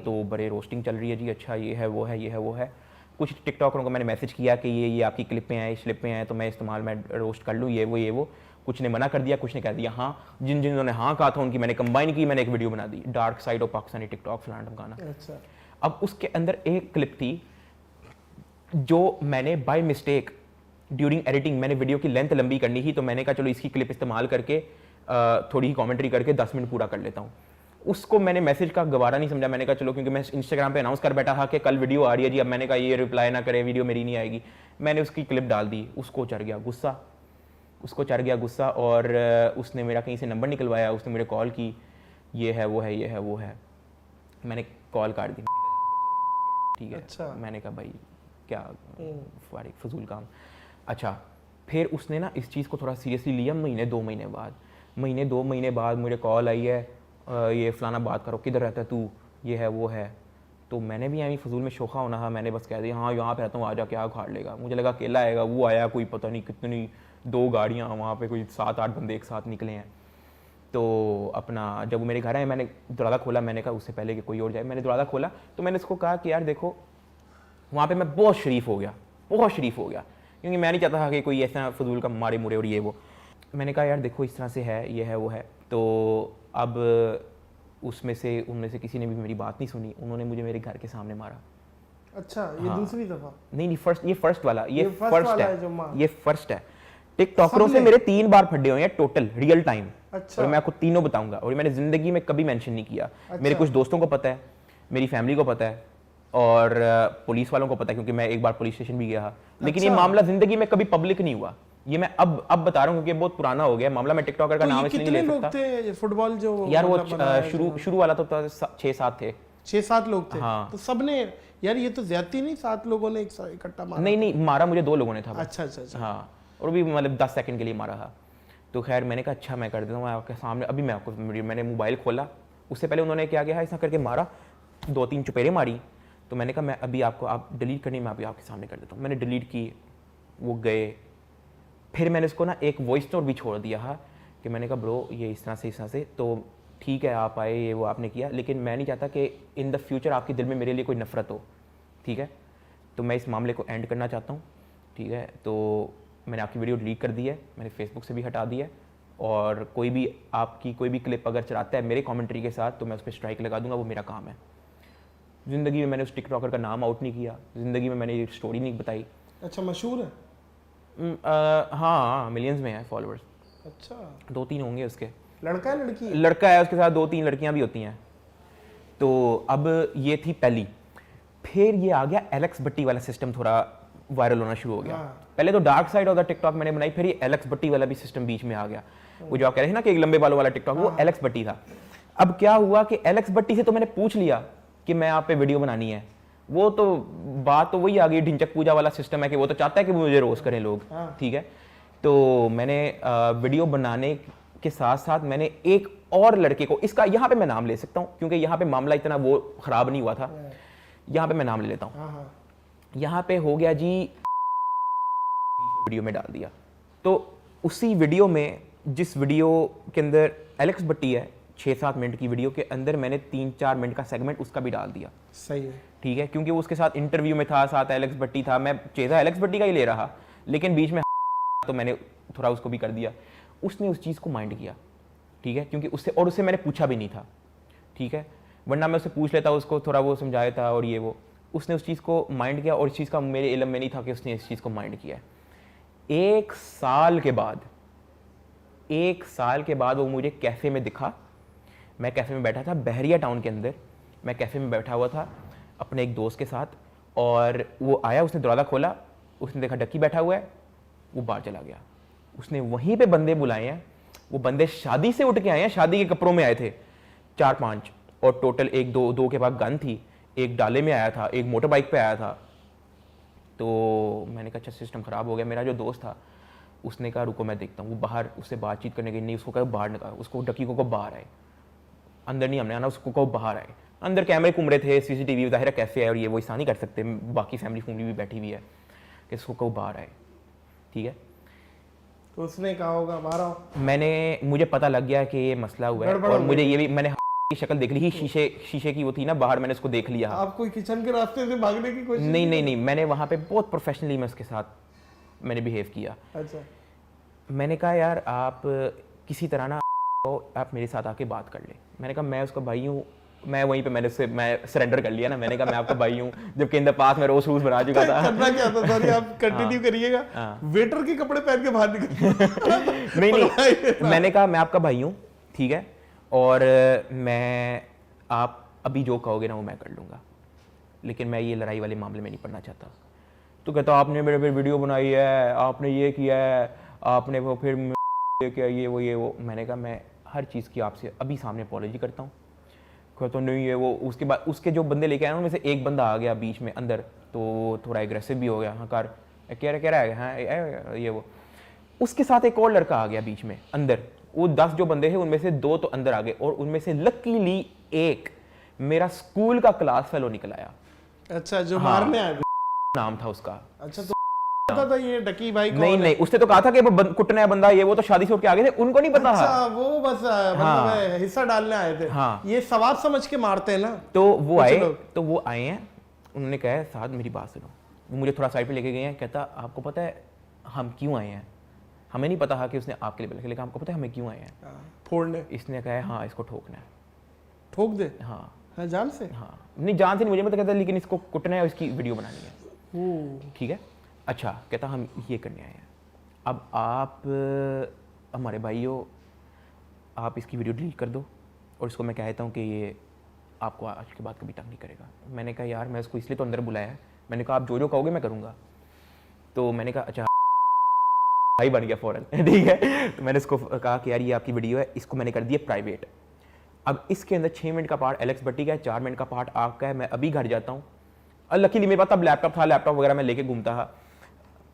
A: तो बड़े रोस्टिंग चल रही है जी, अच्छा ये है वो है। कुछ टिकटॉकरों को मैंने मैसेज किया कि ये आपकी क्लिपें हैं, स्लिपें हैं, तो मैं इस्तेमाल में रोस्ट कर लूँ, ये वो। कुछ ने मना कर दिया, कुछ ने कह दिया हाँ। जिन्होंने हाँ कहा था उनकी मैंने कंबाइन की, मैंने एक वीडियो बना दी, dark side of Pakistani TikTok फलाना ढमकाना।
B: अच्छा।
A: अब उसके अंदर एक क्लिप थी जो मैंने बाय मिस्टेक ड्यूरिंग एडिटिंग, मैंने वीडियो की लेंथ लंबी करनी थी, तो मैंने कहा चलो इसकी क्लिप इस्तेमाल करके थोड़ी ही कमेंट्री करके 10 मिनट पूरा कर लेता हूँ। उसको मैंने मैसेज का गवारा नहीं समझा। मैंने कहा चलो, क्योंकि मैं इंस्टाग्राम पे अनाउंस कर बैठा था कि कल वीडियो आ रही है जी, अब मैंने कहा ये रिप्लाई ना करे, वीडियो मेरी नहीं आएगी। मैंने उसकी क्लिप डाल दी, उसको चढ़ गया गुस्सा, और उसने मेरा कहीं से नंबर निकलवाया, उसने मुझे कॉल की, ये है वो है। मैंने कॉल काट दी, ठीक है।
B: अच्छा।
A: मैंने कहा भाई क्या फजूल काम। अच्छा, फिर उसने ना इस चीज़ को थोड़ा सीरियसली लिया। 1-2 महीने बाद मुझे कॉल आई है, ये फलाना बात करो, किधर रहता है तू, ये है वो है। तो मैंने भी फजूल में शोखा होना था, मैंने बस कह दिया हाँ यहाँ पे रहता हूँ, आजा, क्या उखाड़ लेगा। मुझे लगा अकेला आएगा, वो आया कोई पता नहीं कितनी 2 गाड़ियाँ, वहाँ पे कोई 7-8 बंदे एक साथ निकले हैं। तो अपना जब वो मेरे घर आए, मैंने दरवाज़ा खोला, मैंने कहा उससे पहले कि कोई और जाए, मैंने दरवाज़ा खोला तो मैंने उसको कहा कि यार देखो, वहाँ पे मैं बहुत शरीफ हो गया, क्योंकि मैं नहीं चाहता था कि कोई ऐसा फजूल का मारे मुरे और ये वो। मैंने कहा यार देखो इस तरह से है, ये है वो है। तो अब उनमें से किसी ने भी मेरी बात नहीं सुनी, उन्होंने मुझे मेरे घर के सामने मारा।
B: अच्छा, ये दूसरी दफा?
A: नहीं, ये फर्स्ट वाला, ये फर्स्ट है। टिकटॉकरों से
B: सबने?
A: मेरे 3 बार फड्डे हुए हैं टोटल, रियल टाइम।
B: अच्छा।
A: और मैं आपको तीनों बताऊंगा, और मैंने जिंदगी में कभी मेंशन नहीं किया।
B: अच्छा।
A: मेरे कुछ दोस्तों को पता है, मेरी फैमिली को पता है, और पुलिस वालों को पता है, क्योंकि मैं एक बार पुलिस स्टेशन भी गया था। लेकिन ये मामला जिंदगी में कभी पब्लिक नहीं हुआ। ये मैं अब बता रहा हूँ क्योंकि बहुत पुराना हो गया मामला। मैं टिकटॉकर का नाम इसलिए नहीं ले सकता।
B: कितने लोग थे फुटबॉल जो
A: यार वो शुरू वाला तो 6-7 थे।
B: 6-7 लोग थे।
A: हाँ।
B: तो सबने, यार ये तो ज्यादा नहीं, 7 लोगों ने इकट्ठा मारा?
A: नहीं, मारा मुझे 2 लोगों ने था।
B: अच्छा।
A: हाँ, और भी मतलब 10 सेकंड के लिए मारा था। तो खैर मैंने कहा अच्छा मैं कर देता हूँ आपके सामने। अभी मैंने मोबाइल खोला, उससे पहले उन्होंने क्या किया, ऐसा करके मारा, 2-3 चुपेरे मारी। तो मैंने कहा मैं अभी आप डिलीट करनी, मैं अभी आपके सामने कर देता हूँ। मैंने डिलीट की, वो गए, फिर मैंने उसको ना एक वॉइस नोट भी छोड़ दिया है कि मैंने कहा ब्रो ये इस तरह से तो ठीक है आप आए ये वो आपने किया, लेकिन मैं नहीं चाहता कि इन द फ्यूचर आपके दिल में मेरे लिए कोई नफरत हो, ठीक है। तो मैं इस मामले को एंड करना चाहता हूँ, ठीक है। तो मैंने आपकी वीडियो डिलीट कर दी है, मैंने फेसबुक से भी हटा दी है, और कोई भी आपकी कोई भी क्लिप अगर चलाता है मेरे कमेंट्री के साथ तो मैं उस पर स्ट्राइक लगा दूंगा, वो मेरा काम है। ज़िंदगी में मैंने उस टिकटॉकर का नाम आउट नहीं किया, ज़िंदगी में मैंने ये स्टोरी नहीं बताई।
B: अच्छा, मशहूर है?
A: हाँ मिलियंस में है फॉलोअर्स।
B: अच्छा,
A: 2-3 होंगे उसके।
B: लड़का है लड़की है?
A: लड़का है, उसके साथ 2-3 लड़कियां भी होती हैं। तो अब ये थी पहली। फिर ये आ गया एलेक्स भट्टी वाला सिस्टम, थोड़ा वायरल होना शुरू हो गया। पहले तो dark side of the TikTok मैंने बनाई, फिर ये एलेक्स भट्टी वाला भी सिस्टम बीच में आ गया। वो जो आप कह रहे हैं ना कि एक लंबे बालों वाला टिकटॉक, वो एलेक्स भट्टी था। अब क्या हुआ कि एलेक्स भट्टी से तो मैंने पूछ लिया कि मैं आप पे वीडियो बनानी है, वो तो बात तो वही आ गई, ढिंचक पूजा वाला सिस्टम है कि वो तो चाहता है कि मुझे रोस्ट करें लोग, ठीक है। तो मैंने वीडियो बनाने के साथ साथ मैंने एक और लड़के को, इसका यहाँ पे मैं नाम ले सकता हूँ क्योंकि यहाँ पे मामला इतना वो खराब नहीं हुआ था, यहाँ पे मैं नाम ले लेता हूँ। यहाँ पे हो गया जी, वीडियो में डाल दिया। तो उसी वीडियो में, जिस वीडियो के अंदर एलेक्स भट्टी है 6-7 मिनट की वीडियो के अंदर, मैंने 3-4 मिनट का सेगमेंट उसका भी डाल दिया।
B: सही है,
A: ठीक है, क्योंकि वो उसके साथ इंटरव्यू में था, साथ एलेक्स भट्टी था, मैं चेहरा एलेक्स भट्टी का ही ले रहा, लेकिन बीच में तो मैंने थोड़ा उसको भी कर दिया। उसने उस चीज़ को माइंड किया, ठीक है, क्योंकि उससे मैंने पूछा भी नहीं था, ठीक है, वरना मैं उससे पूछ लेता, उसको थोड़ा वो समझाया था और ये वो। उसने उस चीज़ को माइंड किया, और इस चीज़ का मेरे इल्म में नहीं था कि उसने इस चीज़ को माइंड किया। 1 साल के बाद वो मुझे कैफ़े में दिखा। मैं कैफ़े में बैठा था बहरिया टाउन के अंदर, मैं कैफ़े में बैठा हुआ था अपने एक दोस्त के साथ, और वो आया, उसने दरवाज़ा खोला, उसने देखा डक्की बैठा हुआ है, वो बाहर चला गया। उसने वहीं पे बंदे बुलाए हैं, वो बंदे शादी से उठ के आए हैं, शादी के कपड़ों में आए थे 4-5, और टोटल 1-2 के पास गन थी, एक डाले में आया था, एक मोटर बाइक पे आया था। तो मैंने कहा अच्छा सिस्टम ख़राब हो गया। मेरा जो दोस्त था उसने कहा रुको मैं देखता हूँ, वो बाहर उससे बातचीत करने की नहीं, उसको कहा बाहर निकाल, उसको डकी को बाहर आए, अंदर नहीं हमने आना, उसको कहो बाहर आए। अंदर कैमरे घूम रहे थे, CCTV ज़ाहिर कैसे है, और ये वो ऐसा नहीं कर सकते, बाकी फैमिली भी बैठी हुई है, कि इसको कहो बाहर आए, ठीक है।
B: तो उसने कहा होगा बाहर आओ।
A: मुझे पता लग गया कि ये मसला हुआ है, और मुझे ये भी, मैंने की शक्ल देख ली ही, शीशे की वो थी ना बाहर, मैंने उसको देख लिया।
B: आप कोई किचन के रास्ते से भागने की कोशिश?
A: नहीं, मैंने वहाँ पे बहुत प्रोफेशनली मैं उसके साथ मैंने बिहेव किया।
B: अच्छा,
A: मैंने कहा यार आप किसी तरह ना आप मेरे साथ आके बात कर ले। मैंने कहा मैं उसका भाई हूँ, मैं वहीं पे मैं सरेंडर कर लिया ना, मैंने कहा मैं आपका भाई हूँ, जबकि इन द पास मैं रोज बना चुका था।
B: करना क्या था? सॉरी आप कंटिन्यू करिएगा। वेटर के कपड़े पहन के बाहर निकल
A: नहीं, मैंने कहा मैं आपका भाई हूँ, ठीक है, और मैं आप अभी जो कहोगे ना वो मैं कर लूँगा, लेकिन मैं ये लड़ाई वाले मामले में नहीं पड़ना चाहता। तो कहता आपने मेरे पे वीडियो बनाई है, आपने ये किया है, आपने वो फिर किया ये वो। मैंने कहा मैं हर चीज़ की आपसे अभी सामने अपॉलॉजी करता हूँ। तो नहीं है वो। उसके बाद उसके जो बंदे लेके आए उनमें से एक बंदा आ गया बीच में अंदर, तो थोड़ा एग्रेसिव भी हो गया। हाँ कार कह रहा है हाँ ये वो। उसके साथ एक और लड़का आ गया बीच में अंदर। वो 10 जो बंदे हैं उनमें से 2 तो अंदर आ गए, और उनमें से लकीली एक मेरा स्कूल का क्लास फेलो निकल आया।
B: अच्छा, जो मारने आया
A: नाम था उसका।
B: अच्छा, तो पता था ये डकी भाई कौन?
A: नहीं, उसने तो कहा था कि वो कुटना है बंदा, ये वो तो शादी से उठ के आ गए थे, उनको नहीं पता।
B: अच्छा, वो बस मतलब हिस्सा डालने आए थे।
A: हाँ।
B: ये सवाल समझ के मारते हैं ना।
A: तो वो आए हैं, उन्होंने कहा साथ मेरी बात सुनो। वो मुझे थोड़ा साइड पे लेके गए हैं, कहता आपको पता है हम क्यों आए हैं? हमें नहीं पता था कि उसने आपके लिए बोला, लेकिन आपको पता है हमें क्यों आए हैं?
B: फोड़ने।
A: इसने कहा हाँ इसको ठोकना है।
B: ठोक दे?
A: हाँ
B: जान से?
A: हाँ नहीं जान से नहीं, मुझे मतलब कहता लेकिन इसको कुटना है और इसकी वीडियो बनानी है। ठीक है, अच्छा कहता हम ये करने आए हैं। अब आप हमारे भाई हो, आप इसकी वीडियो डिलीट कर दो, और इसको मैं कहता हूँ कि ये आपको आज के बाद कभी तंग नहीं करेगा। मैंने कहा यार मैं इसको इसलिए तो अंदर बुलाया है, मैंने कहा आप जो कहोगे मैं करूँगा। तो मैंने कहा अच्छा भाई बन गया फ़ौरन, ठीक है। तो मैंने इसको कहा कि यार ये आपकी वीडियो है, इसको मैंने कर दिया प्राइवेट। अब इसके अंदर 6 मिनट का पार्ट एलेक्स भट्टी का है, 4 मिनट का पार्ट आपका है। मैं अभी घर जाता हूँ। लकीली मेरे पास तब लैपटॉप था, लैपटॉप वगैरह मैं लेके घूमता था।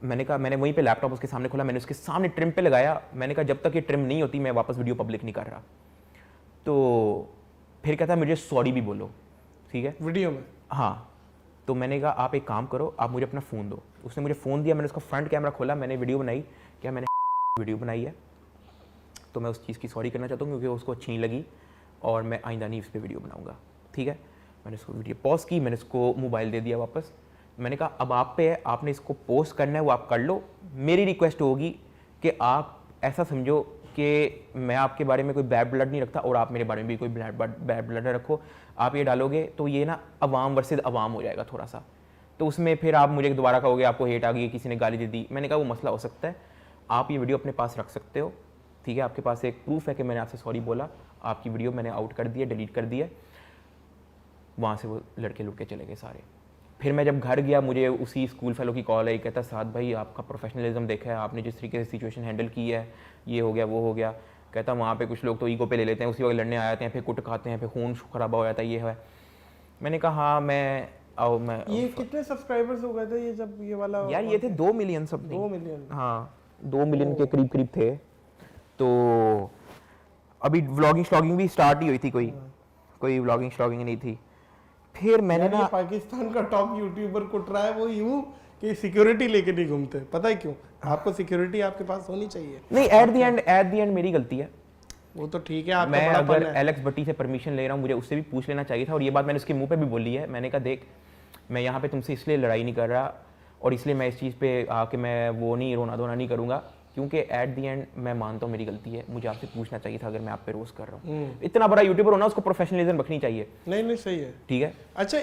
A: मैंने कहा मैंने वहीं पे लैपटॉप उसके सामने खोला, मैंने उसके सामने ट्रिम पे लगाया। मैंने कहा जब तक ये ट्रिम नहीं होती मैं वापस वीडियो पब्लिक नहीं कर रहा। तो फिर कहता मुझे सॉरी भी बोलो, ठीक है
B: वीडियो में?
A: हाँ, तो मैंने कहा आप एक काम करो, आप मुझे अपना फ़ोन दो। उसने मुझे फ़ोन दिया, मैंने उसका फ्रंट कैमरा खोला, मैंने वीडियो बनाई, क्या मैंने वीडियो बनाई है, तो मैं उस चीज़ की सॉरी करना चाहता हूँ क्योंकि उसको अच्छी नहीं लगी और मैं आइंदा नहीं उस पर वीडियो बनाऊँगा, ठीक है। मैंने उसको वीडियो पॉज की, मैंने उसको मोबाइल दे दिया वापस। मैंने कहा अब आप पे है, आपने इसको पोस्ट करना है वो आप कर लो। मेरी रिक्वेस्ट होगी कि आप ऐसा समझो कि मैं आपके बारे में कोई बैड ब्लड नहीं रखता और आप मेरे बारे में भी कोई बैड ब्लड रखो। आप ये डालोगे तो ये ना अवाम वर्सेस अवाम हो जाएगा थोड़ा सा, तो उसमें फिर आप मुझे दोबारा कहोगे आपको हेट आ गई, किसी ने गाली दे दी। मैंने कहा वो मसला हो सकता है, आप ये वीडियो अपने पास रख सकते हो, ठीक है। आपके पास एक प्रूफ है कि मैंने आपसे सॉरी बोला, आपकी वीडियो मैंने आउट कर दी है, डिलीट कर दी है। वहाँ से वो लड़के लुड़के चले गए सारे। फिर मैं जब घर गया, मुझे उसी स्कूल फेलो की कॉल आई, कहता साद भाई आपका प्रोफेशनलिज्म देखा है, आपने जिस तरीके से सिचुएशन हैंडल की है, ये हो गया वो हो गया। कहता वहाँ पे कुछ लोग तो ईगो पे ले लेते हैं, उसी वक्त लड़ने आ जाते हैं, फिर कुट खाते हैं, फिर खून खराबा हो जाता है, ये है। मैंने कहा हाँ मैं
B: ये कितने सब्सक्राइबर्स हो गए थे ये जब ये वाला?
A: यार ये थे 2 मिलियन सब।
B: 2 मिलियन?
A: हाँ 2 मिलियन के करीब करीब थे। तो अभी व्लॉगिंग भी स्टार्ट ही हुई थी, कोई व्लॉगिंग नहीं थी। फिर मैंने ना
B: पाकिस्तान का टॉप यूट्यूबर कुट रहा है वो यूं कि सिक्योरिटी लेके नहीं घूमते, पता है क्यों? आपको सिक्योरिटी आपके पास होनी चाहिए।
A: नहीं, एट द एंड मेरी गलती है,
B: वो तो ठीक है, आपका
A: मैं
B: बड़ापन
A: अगर
B: है।
A: एलेक्स भट्टी से परमिशन ले रहा हूँ, मुझे उससे भी पूछ लेना चाहिए था। और ये बात मैंने उसके मुंह पे भी बोली है, मैंने कहा देख मैं यहाँ पे तुमसे इसलिए लड़ाई नहीं कर रहा और इसलिए मैं इस चीज़ पे आके मैं वो नहीं रोना धोना नहीं करूँगा, क्योंकि एट द एंड मैं मानता हूँ मेरी गलती है, मुझे आपसे पूछना चाहिए था अगर मैं आप पे रोस्ट कर रहा हूँ। इतना बड़ा यूट्यूबर होना, उसको प्रोफेशनलिज्म रखनी चाहिए।
B: नहीं सही है,
A: ठीक है।
B: अच्छा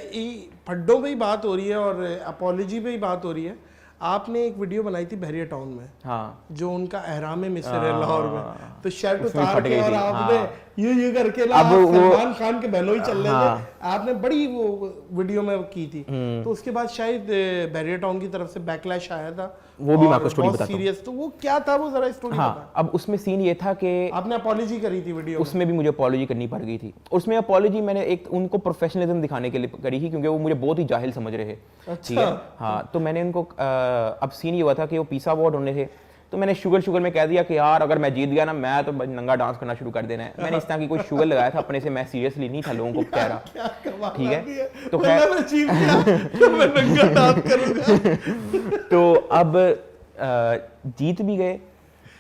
B: फड्डों पे ही बात हो रही है और अपॉलॉजी पे ही बात हो रही है। आपने एक वीडियो बनाई थी बहरिया टाउन में,
A: हाँ,
B: जो उनका एहराम मिस्र है लाहौर में, तो शर्ट
A: उसमें
B: उतार
A: फट
B: के
A: गई
B: और
A: थी,
B: आपने यूं करके ना,
A: अब
B: आप
A: वो-
B: सलमान खान के बहनों ही चल रहे
A: हाँ।
B: थे, आपने बड़ी वो वीडियो में की थी। तो उसके बाद शायद बहरिया टाउन की तरफ से बैकलैश आया था,
A: वो भी मैं आपको स्टोरी बताता हूँ।
B: सीरियस, तो वो क्या था वो जरा स्टोरी बता।
A: हाँ, अब उसमें सीन ये था कि
B: आपने अपॉलॉजी करी थी वीडियो में।
A: उसमें भी मुझे अपॉलॉजी करनी पड़ गई थी। उसमें अपॉलॉजी मैंने एक उनको प्रोफेशनलिज्म दिखाने के लिए करी थी, क्योंकि वो मुझे बहुत ही जाहिल समझ रहे थे। ठीक है, हाँ। तो मैंने उनको अब सीन ये हुआ था कि वो पिज़्ज़ा अवार्ड होने थे, तो मैंने शुगर में कह दिया कि यार अगर मैं जीत गया ना, मैं तो नंगा डांस करना शुरू कर देना है। मैंने इस तरह की कोई शुगर लगाया था अपने से, मैं सीरियसली नहीं था, लोगों को कह रहा। ठीक है, तो खैर
B: मैं जीत गया तो मैं नंगा डांस करूंगा।
A: तो अब जीत भी गए।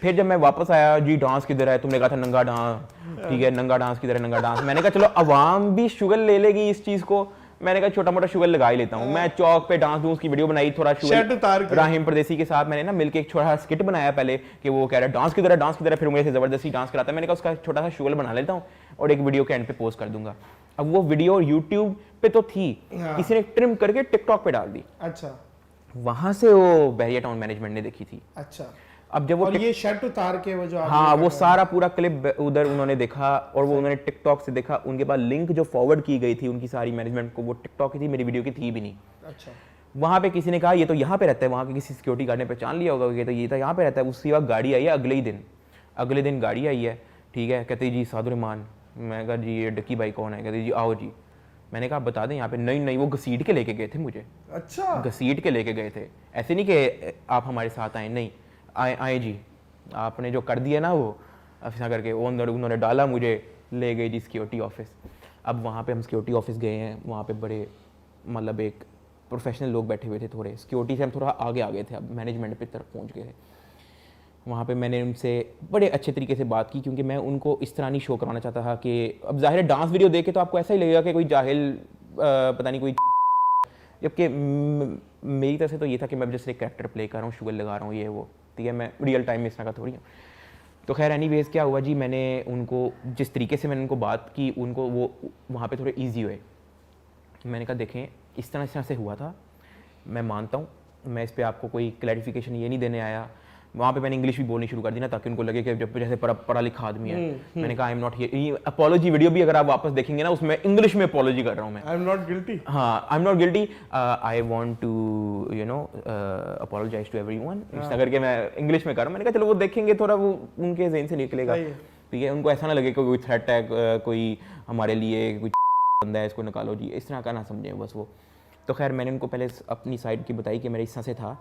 A: फिर जब मैं वापस आया, जी डांस किधर है, तुमने कहा था नंगा डांस, ठीक है, नंगा डांस किधर है, नंगा डांस। मैंने कहा चलो अवाम भी शुगर ले लेगी इस चीज को, मैंने कहा छोटा मोटा शुगर लगा ही लेता हूँ। मैं चौक पे डांस डूंस की वीडियो बनाई, थोड़ा शुगर राहिम परदेसी के साथ मैंने ना मिलके एक छोटा सा स्किट बनाया पहले कि वो कह रहा है डांस किधर है, डांस किधर है, फिर मेरे से जबरदस्ती डांस कराता है। मैंने कहा उसका छोटा सा शुगर बना लेता हूँ और एक वीडियो के एंड पे पोस्ट कर दूंगा। अब वो वीडियो यूट्यूब पे तो थी, किसी ने ट्रिम करके टिकटॉक पे डाल दी।
B: अच्छा,
A: वहां से वो बहरिया टाउन मैनेजमेंट ने देखी थी।
B: अच्छा,
A: अब जब वो
B: और ये शर्ट उतार के वो जो
A: हाँ, वो सारा पूरा क्लिप उधर उन्होंने देखा और वो उन्होंने टिकटॉक से देखा। उनके पास लिंक जो फॉरवर्ड की गई थी उनकी सारी मैनेजमेंट को, वो टिकटॉक की थी, मेरी वीडियो की थी भी नहीं।
B: अच्छा,
A: वहाँ पे किसी ने कहा ये तो यहाँ पे रहता है, वहाँ के किसी सिक्योरिटी गार्ड ने पहचान लिया होगा कि तो ये तो यहाँ पे रहता है। उसी वक्त गाड़ी आई है, अगले दिन गाड़ी आई है, ठीक है। कहते जी सादुररहमान। मैं कहा जी ये डकी भाई कौन है? कहते जी आओ जी। मैंने कहा बता दें यहाँ पे। नहीं, वो घसीट के लेके गए थे मुझे।
B: अच्छा,
A: घसीट के लेके गए थे, ऐसे नहीं कि आप हमारे साथ आए, नहीं आए जी, आपने जो कर दिया ना वो ऐसा करके वो उन्होंने डाला, मुझे ले गए जी सिक्योरिटी ऑफिस। अब वहाँ पे हम सिक्योरिटी ऑफिस गए हैं, वहाँ पे बड़े मतलब एक प्रोफेशनल लोग बैठे हुए थे, थोड़े सिक्योरिटी से हम थोड़ा आगे आ गए थे, अब मैनेजमेंट पे तरफ पहुँच गए थे। वहाँ पे मैंने उनसे बड़े अच्छे तरीके से बात की, क्योंकि मैं उनको इस तरह नहीं शो करवाना चाहता था कि अब जाहिर है डांस वीडियो देख के तो आपको ऐसा ही लगेगा कि कोई जाहिल पता नहीं कोई, जबकि मेरी तरफ से तो ये था कि मैं जैसे एक कैरेक्टर प्ले कर रहा हूँ, शुगर लगा रहा हूँ, ये वो, ठीक है, मैं रियल टाइम में इस तरह का थोड़ी हूँ। तो खैर एनीवेज क्या हुआ जी, मैंने उनको जिस तरीके से मैंने उनको बात की, उनको वो वहाँ पे थोड़े ईजी हुए। मैंने कहा देखें इस तरह से हुआ था, मैं मानता हूँ, मैं इस पर आपको कोई क्लैरिफिकेशन ये नहीं देने आया। वहाँ पे मैंने इंग्लिश भी बोलनी शुरू कर दी ना, ताकि उनको लगे कि जब जैसे पढ़ा लिखा आदमी है। मैंने कहा आई am not here, apology video भी अगर आप वापस देखेंगे ना, उसमें इंग्लिश में अपॉलॉजी कर रहा हूँ मैं।
B: I am not guilty.
A: हाँ, I am not guilty, I want to you know apologize to everyone, इस तरह करके मैं इंग्लिश में कर रहा हूँ। मैंने कहा चलो वो देखेंगे, थोड़ा वो उनके ज़हन से निकलेगा, ठीक है, उनको ऐसा ना लगे कि कोई थ्रेट है, कोई हमारे लिए कोई बंदा है, इसको निकालो जी, इस तरह का ना समझें बस वो। तो खैर मैंने उनको पहले अपनी साइड की बताई कि मेरे इस तरह से था,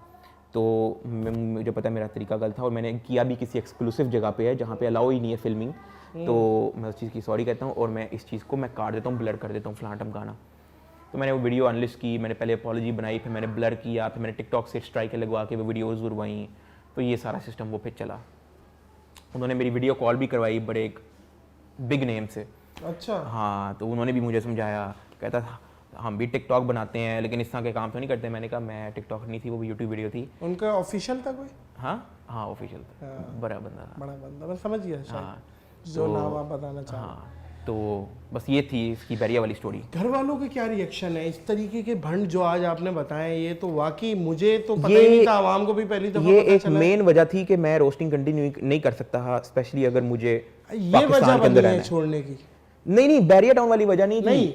A: तो मुझे पता है मेरा तरीका गलत था और मैंने किया भी किसी एक्सक्लूसिव जगह पे है जहाँ पे अलाउ ही नहीं है फिल्मिंग। तो मैं उस चीज़ की सॉरी कहता हूँ और मैं इस चीज़ को मैं काट देता हूँ, ब्लर कर देता हूँ, फलाना ढमकाना। तो मैंने वो वीडियो अनलिस्ट की, मैंने पहले अपॉलॉजी बनाई, फिर मैंने ब्लर किया, फिर मैंने टिकटॉक से स्ट्राइक लगवा के वो वीडियोज़ उड़वाई। तो ये सारा सिस्टम वो फिर चला। उन्होंने मेरी वीडियो कॉल भी करवाई बड़े एक बिग नेम से।
B: अच्छा।
A: हाँ, तो उन्होंने भी मुझे समझाया, कहता था हम भी टिकटॉक बनाते हैं लेकिन इस तरह के काम तो नहीं करते। मैंने कहा मैं टिकटॉक नहीं थी, वो यूट्यूब वीडियो थी।
B: उनका ऑफिशियल था कोई?
A: हाँ ऑफिशियल था। बड़ा बंदा था।
B: बड़ा बंदा, मैं समझ गया शायद।
A: हाँ,
B: जो नाम आप बताना चाह रहे हैं।
A: हाँ, तो बस ये थी इसकी बैरिया वाली स्टोरी।
B: घर वालों के क्या रिएक्शन है इस तरीके के भंड जो आज आपने बताए? ये तो वाकई मुझे तो पता ही नहीं था, आवाम को भी पहली दफा
A: ये
B: पता
A: एक
B: चला।
A: मेन वजह थी कि मैं रोस्टिंग कंटिन्यू नहीं कर सकता, स्पेशली अगर मुझे
B: ये वजह बनी है छोड़ने की?
A: नहीं, बैरिया टाउन वाली वजह नहीं
B: नहीं,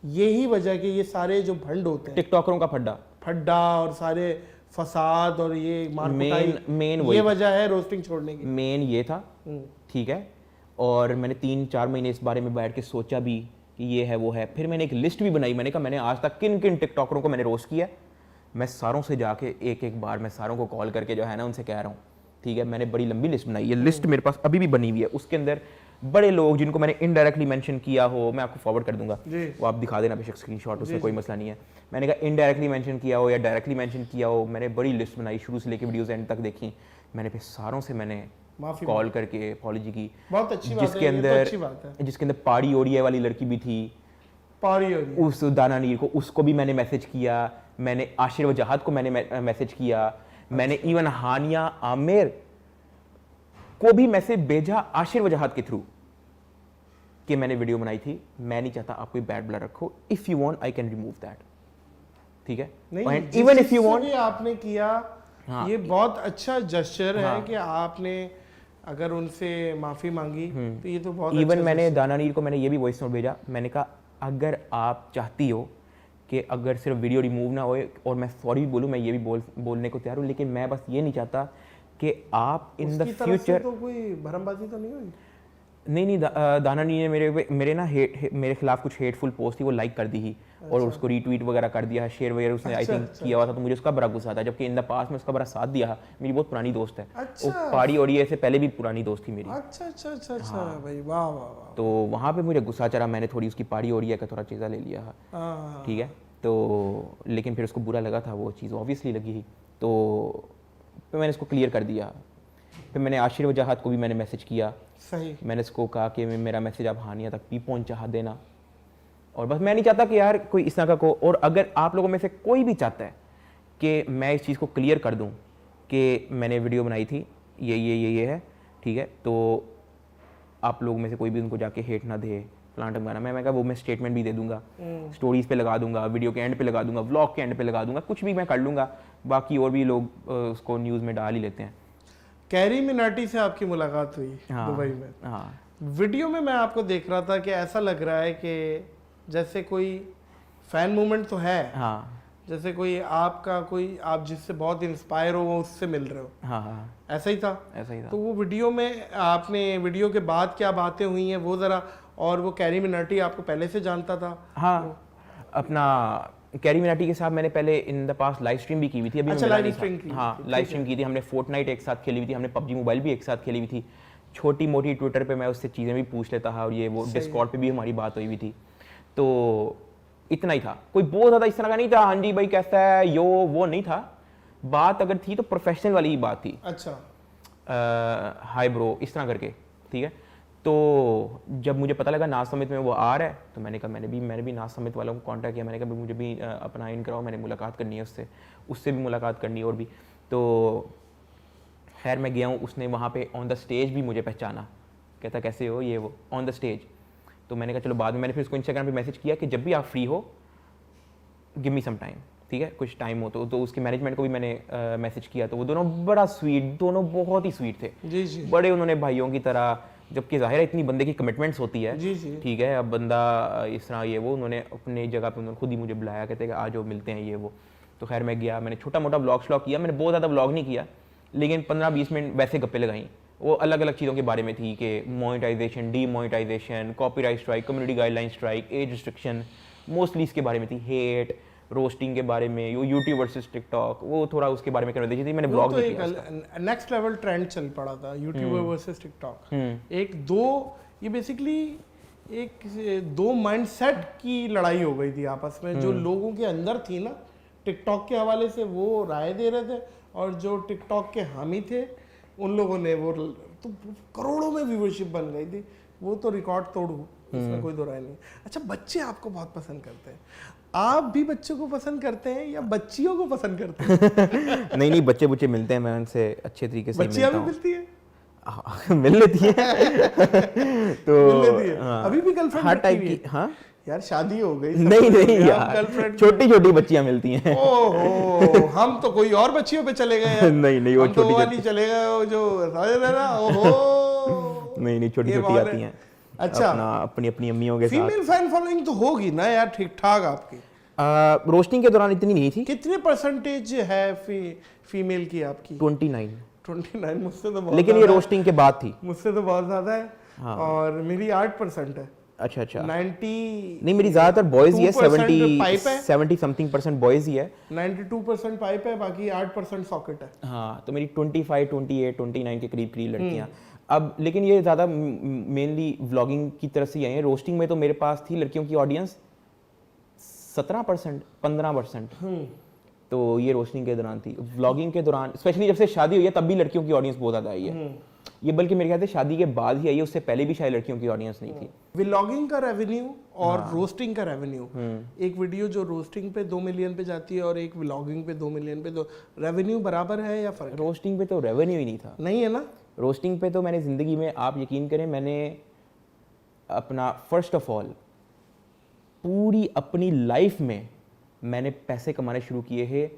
B: यही वजह कि ये सारे जो भंड होते हैं,
A: टिकटॉकरों का फड्डा
B: और सारे फसाद और ये मारकुटाई,
A: मेन
B: ये वजह है रोस्टिंग छोड़ने की।
A: मेन ये था, ठीक है। और मैंने 3-4 महीने इस बारे में बैठ के सोचा भी कि ये है वो है। फिर मैंने एक लिस्ट भी बनाई। मैंने कहा मैंने आज तक किन किन टिकटॉकरों को मैंने रोस्ट किया, मैं सारों से जाके एक बार मैं सारों को कॉल करके जो है ना उनसे कह रहा हूँ, ठीक है। मैंने बड़ी लंबी लिस्ट बनाई, ये लिस्ट मेरे पास अभी भी बनी हुई है। उसके अंदर बड़े लोग जिनको मैंने इनडायरेक्टली मेंशन किया हो, मैं आपको फॉरवर्ड कर दूंगा, वो आप दिखा देना बेशक स्क्रीनशॉट, उससे कोई मसला नहीं है। मैंने कहा इनडायरेक्टली मेंशन किया हो या डायरेक्टली मेंशन किया हो, मैंने बड़ी लिस्ट बनाई, शुरू से लेकर वीडियोस एंड तक देखी। मैंने फिर सारों से मैंने कॉल करके अपॉलॉजी की।
B: बहुत अच्छी बात
A: जिसके
B: है, ये तो
A: अंदर
B: अच्छी बात है।
A: जिसके अंदर पाड़ी ओडिया वाली लड़की भी थी,
B: पारी ओडिया,
A: उस दाना नीर को, उसको भी मैंने मैसेज किया। मैंने आशिर वजाहत को मैंने मैसेज किया। मैंने इवन हानिया आमिर को भी मैसेज भेजा आशिर वजाहत के थ्रू कि मैंने वीडियो बनाई थी, मैं नहीं चाहता आप कोई बैड ब्लड रखो, if you want I can remove that, ठीक है।
B: नहीं,
A: इवन इफ यू वांट,
B: ये आपने किया, ये बहुत अच्छा जस्चर है कि आपने अगर उनसे माफी मांगी, तो ये तो बहुत
A: इवन
B: अच्छा
A: मैंने दाना नीर को मैंने ये भी वॉइस नोट भेजा। मैंने कहा अगर आप चाहती हो कि अगर सिर्फ वीडियो रिमूव ना होए और मैं सॉरी भी बोलूँ, मैं ये भी बोलने को तैयार हूँ, लेकिन मैं बस ये नहीं चाहता कि आप इन द फ्यूचर।
B: तो कोई भरमबाजी तो नहीं हुई?
A: नहीं, दाना नी ने मेरे ना मेरे खिलाफ कुछ हेटफुल पोस्ट थी, वो लाइक कर दी ही। और उसको रीट्वीट वगैरह कर दिया, शेयर वगैरह उसने आई थिंक किया हुआ था, तो मुझे उसका बड़ा गुस्सा था, जबकि इन द पास में उसका बड़ा साथ दिया। मेरी बहुत पुरानी दोस्त है, वो पाड़ी ओडिया से पहले भी पुरानी दोस्त थी मेरी।
B: अच्छा भाई, वाह वाह वाह।
A: तो वहाँ पे मुझे गुस्सा चढ़ा, मैंने थोड़ी उसकी पाड़ी ओडिया का थोड़ा चीज़ा ले लिया, ठीक है। तो लेकिन फिर उसको बुरा लगा था, वो चीज़ ऑब्वियसली लगी ही, तो फिर मैंने इसको क्लियर कर दिया। फिर मैंने आशिर वजाहत को भी मैंने मैसेज किया,
B: सही।
A: मैंने इसको कहा कि मेरा मैसेज आप हानिया तक भी पहुंचा देना, और बस मैं नहीं चाहता कि यार कोई इस तरह का को। और अगर आप लोगों में से कोई भी चाहता है कि मैं इस चीज़ को क्लियर कर दूं कि मैंने वीडियो बनाई थी, ये है, ठीक है, तो आप लोगों में से कोई भी उनको जाके हेट ना दे, प्लांट वगैरह, मैं कहा वो मैं स्टेटमेंट भी दे दूंगा, स्टोरीज पे लगा दूंगा, वीडियो के एंड पे लगा दूंगा, व्लॉग के एंड पे लगा दूंगा, कुछ भी मैं कर लूँगा। बाकी और भी लोग उसको न्यूज़ में डाल ही लेते हैं।
B: कैरी मिनाटी से आपकी मुलाकात हुई दुबई में।
A: हाँ,
B: वीडियो में मैं आपको देख रहा था कि ऐसा लग रहा है कि जैसे कोई फैन मूवमेंट तो है,
A: हाँ,
B: जैसे कोई आपका कोई आप जिससे बहुत इंस्पायर हो वो उससे मिल रहे हो,
A: हाँ,
B: ऐसा ही था?
A: ऐसा ही था।
B: तो वो वीडियो में आपने वीडियो के बाद क्या बातें हुई हैं वो ज़रा, और वो कैरी मिनाटी आपको पहले से जानता था?
A: हाँ, अपना कैरी मिनाटी के साथ मैंने पहले in the pass live stream भी की हुई थी। अभी
B: अच्छा, लाइव स्ट्रीम की?
A: हाँ, लाइव स्ट्रीम की थी हमने, फोर्टनाइट एक साथ खेली हुई थी हमने, पबजी मोबाइल भी एक साथ खेली हुई थी, छोटी मोटी ट्विटर पे मैं उससे चीज़ें भी पूछ लेता था, और ये वो डिस्कॉर्ड पे भी हमारी बात हुई हुई थी। तो इतना ही था, कोई बहुत ज़्यादा इस तरह का नहीं था, हाँ जी भाई कैसा है यो वो नहीं था। बात अगर थी तो प्रोफेशनल वाली ही बात थी।
B: अच्छा,
A: हाय ब्रो इस तरह करके, ठीक है। तो जब मुझे पता लगा नाज समित में वो आ रहा है, तो मैंने कहा मैंने भी नाज समित वालों को कांटेक्ट किया। मैंने कहा मुझे भी अपना इन कराओ, मैंने मुलाकात करनी है उससे भी मुलाकात करनी है और भी। तो खैर मैं गया हूँ, उसने वहाँ पे ऑन द स्टेज भी मुझे पहचाना, कहता कैसे हो ये वो ऑन द स्टेज। तो मैंने कहा चलो बाद में, मैंने फिर उसको इंस्टाग्राम पे मैसेज किया कि जब भी आप फ्री हो गिव मी सम टाइम, ठीक है, कुछ टाइम हो तो उसके मैनेजमेंट को भी मैंने मैसेज किया। तो वो दोनों बड़ा स्वीट, दोनों बहुत ही स्वीट थे
B: जी जी,
A: बड़े उन्होंने भाइयों की तरह, जबकि जाहिर है इतनी बंदे की कमिटमेंट्स होती है,
B: जी जी,
A: ठीक है। अब बंदा इस तरह ये वो, उन्होंने अपने जगह पे उन्होंने खुद ही मुझे बुलाया, कहते हैं कि आज मिलते हैं ये वो। तो खैर मैं गया, मैंने छोटा मोटा व्लॉग श्लॉग किया, मैंने बहुत ज़्यादा व्लॉग नहीं किया, लेकिन 15-20 मिनट वैसे गप्पे लगाई। वो अलग अलग चीज़ों के बारे में थी कि monetisation, demonetisation, copyright strike, community guideline strike, age restriction, mostly इसके बारे में थी, हेट, रोस्टिंग के बारे में, यूट्यूब वर्सेस टिकटॉक, वो थोड़ा उसके बारे में कन्वर्सेशन थी। मैंने ब्लॉग नहीं किया।
B: नेक्स्ट लेवल ट्रेंड चल पड़ा था यूट्यूबर वर्सेस टिकटॉक, एक दो, ये बेसिकली एक दो माइंडसेट की लड़ाई हो गई थी आपस में। जो लोगों के अंदर थी ना टिकटॉक के हवाले से, वो राय दे रहे थे, और जो टिकटॉक के हामी थे उन लोगों ने वो तो करोड़ों में व्यूअरशिप बन गई थी। वो तो रिकॉर्ड तोड़, उसमें कोई दो राय नहीं। अच्छा, बच्चे आपको बहुत पसंद करते हैं, आप भी बच्चों को पसंद करते हैं या बच्चियों को पसंद करते हैं?
A: नहीं, बच्चे बुच्चे मिलते हैं, मैं उनसे अच्छे तरीके से
B: बच्चियां भी
A: मिलता
B: मिलती है?
A: हूं। मिल लेती है तो
B: मिल लेती है?
A: हाँ,
B: अभी भी गर्लफ्रेंड
A: हर
B: रखी
A: टाइप
B: हुई है?
A: की। हाँ
B: यार शादी हो गई,
A: नहीं यार,
B: गर्लफ्रेंड
A: छोटी छोटी बच्चियां मिलती हैं।
B: ओहो, हम तो कोई और बच्चियों पे चले गए यार।
A: नहीं वो
B: हम तो
A: छोटी
B: वो वाली चले गए, वो जो समझ रहे ना, ओहो।
A: नहीं छोटी
B: ये
A: छोटी
B: बात
A: आती
B: है।
A: हैं।
B: अच्छा,
A: अपना अपनी अपनी अम्मियों के साथ।
B: फीमेल फैन फॉलोइंग तो होगी ना यार ठीक ठाक आपकी?
A: रोस्टिंग के दौरान इतनी नहीं थी।
B: कितने परसेंटेज है फीमेल की आपकी?
A: 29।
B: 29? मुझसे तो बहुत
A: लेकिन ये
B: ज्यादा है।
A: रोस्टिंग के बाद थी।
B: मुझसे तो बहुत ज्यादा है।
A: हाँ।
B: और मेरी 8% है।
A: अच्छा
B: 90
A: नहीं, मेरी ज्यादातर बॉयज ही है।
B: 2% पाइप है।
A: 70 समथिंग % बॉयज ही है।
B: 92% पाइप है, बाकी 8% सॉकेट है।
A: हाँ, तो मेरी 25, 28, 29 के करीब करीब लड़कियां। अब लेकिन ये ज़्यादा मेनली व्लॉगिंग की तरफ से आई है। रोस्टिंग में तो मेरे पास थी लड़कियों की ऑडियंस 17%, 15%। तो ये रोस्टिंग के दौरान थी। व्लॉगिंग के दौरान स्पेशली जब से शादी हुई है तब भी लड़कियों की ऑडियंस बहुत ज़्यादा आई है। ये बल्कि मेरे ख्याल से शादी के बाद ही आई है, उससे पहले भी शायद लड़कियों की ऑडियंस नहीं थी।
B: व्लॉगिंग का रेवेन्यू और रोस्टिंग का रेवेन्यू, एक वीडियो जो रोस्टिंग पे 2 मिलियन पे जाती है और एक व्लॉगिंग पे 2 मिलियन पे, तो रेवेन्यू बराबर है या फर्क?
A: रोस्टिंग पे तो रेवेन्यू ही नहीं था।
B: नहीं है ना?
A: रोस्टिंग पे तो मैंने ज़िंदगी में, आप यकीन करें, मैंने अपना फर्स्ट ऑफ ऑल पूरी अपनी लाइफ में मैंने पैसे कमाने शुरू किए हैं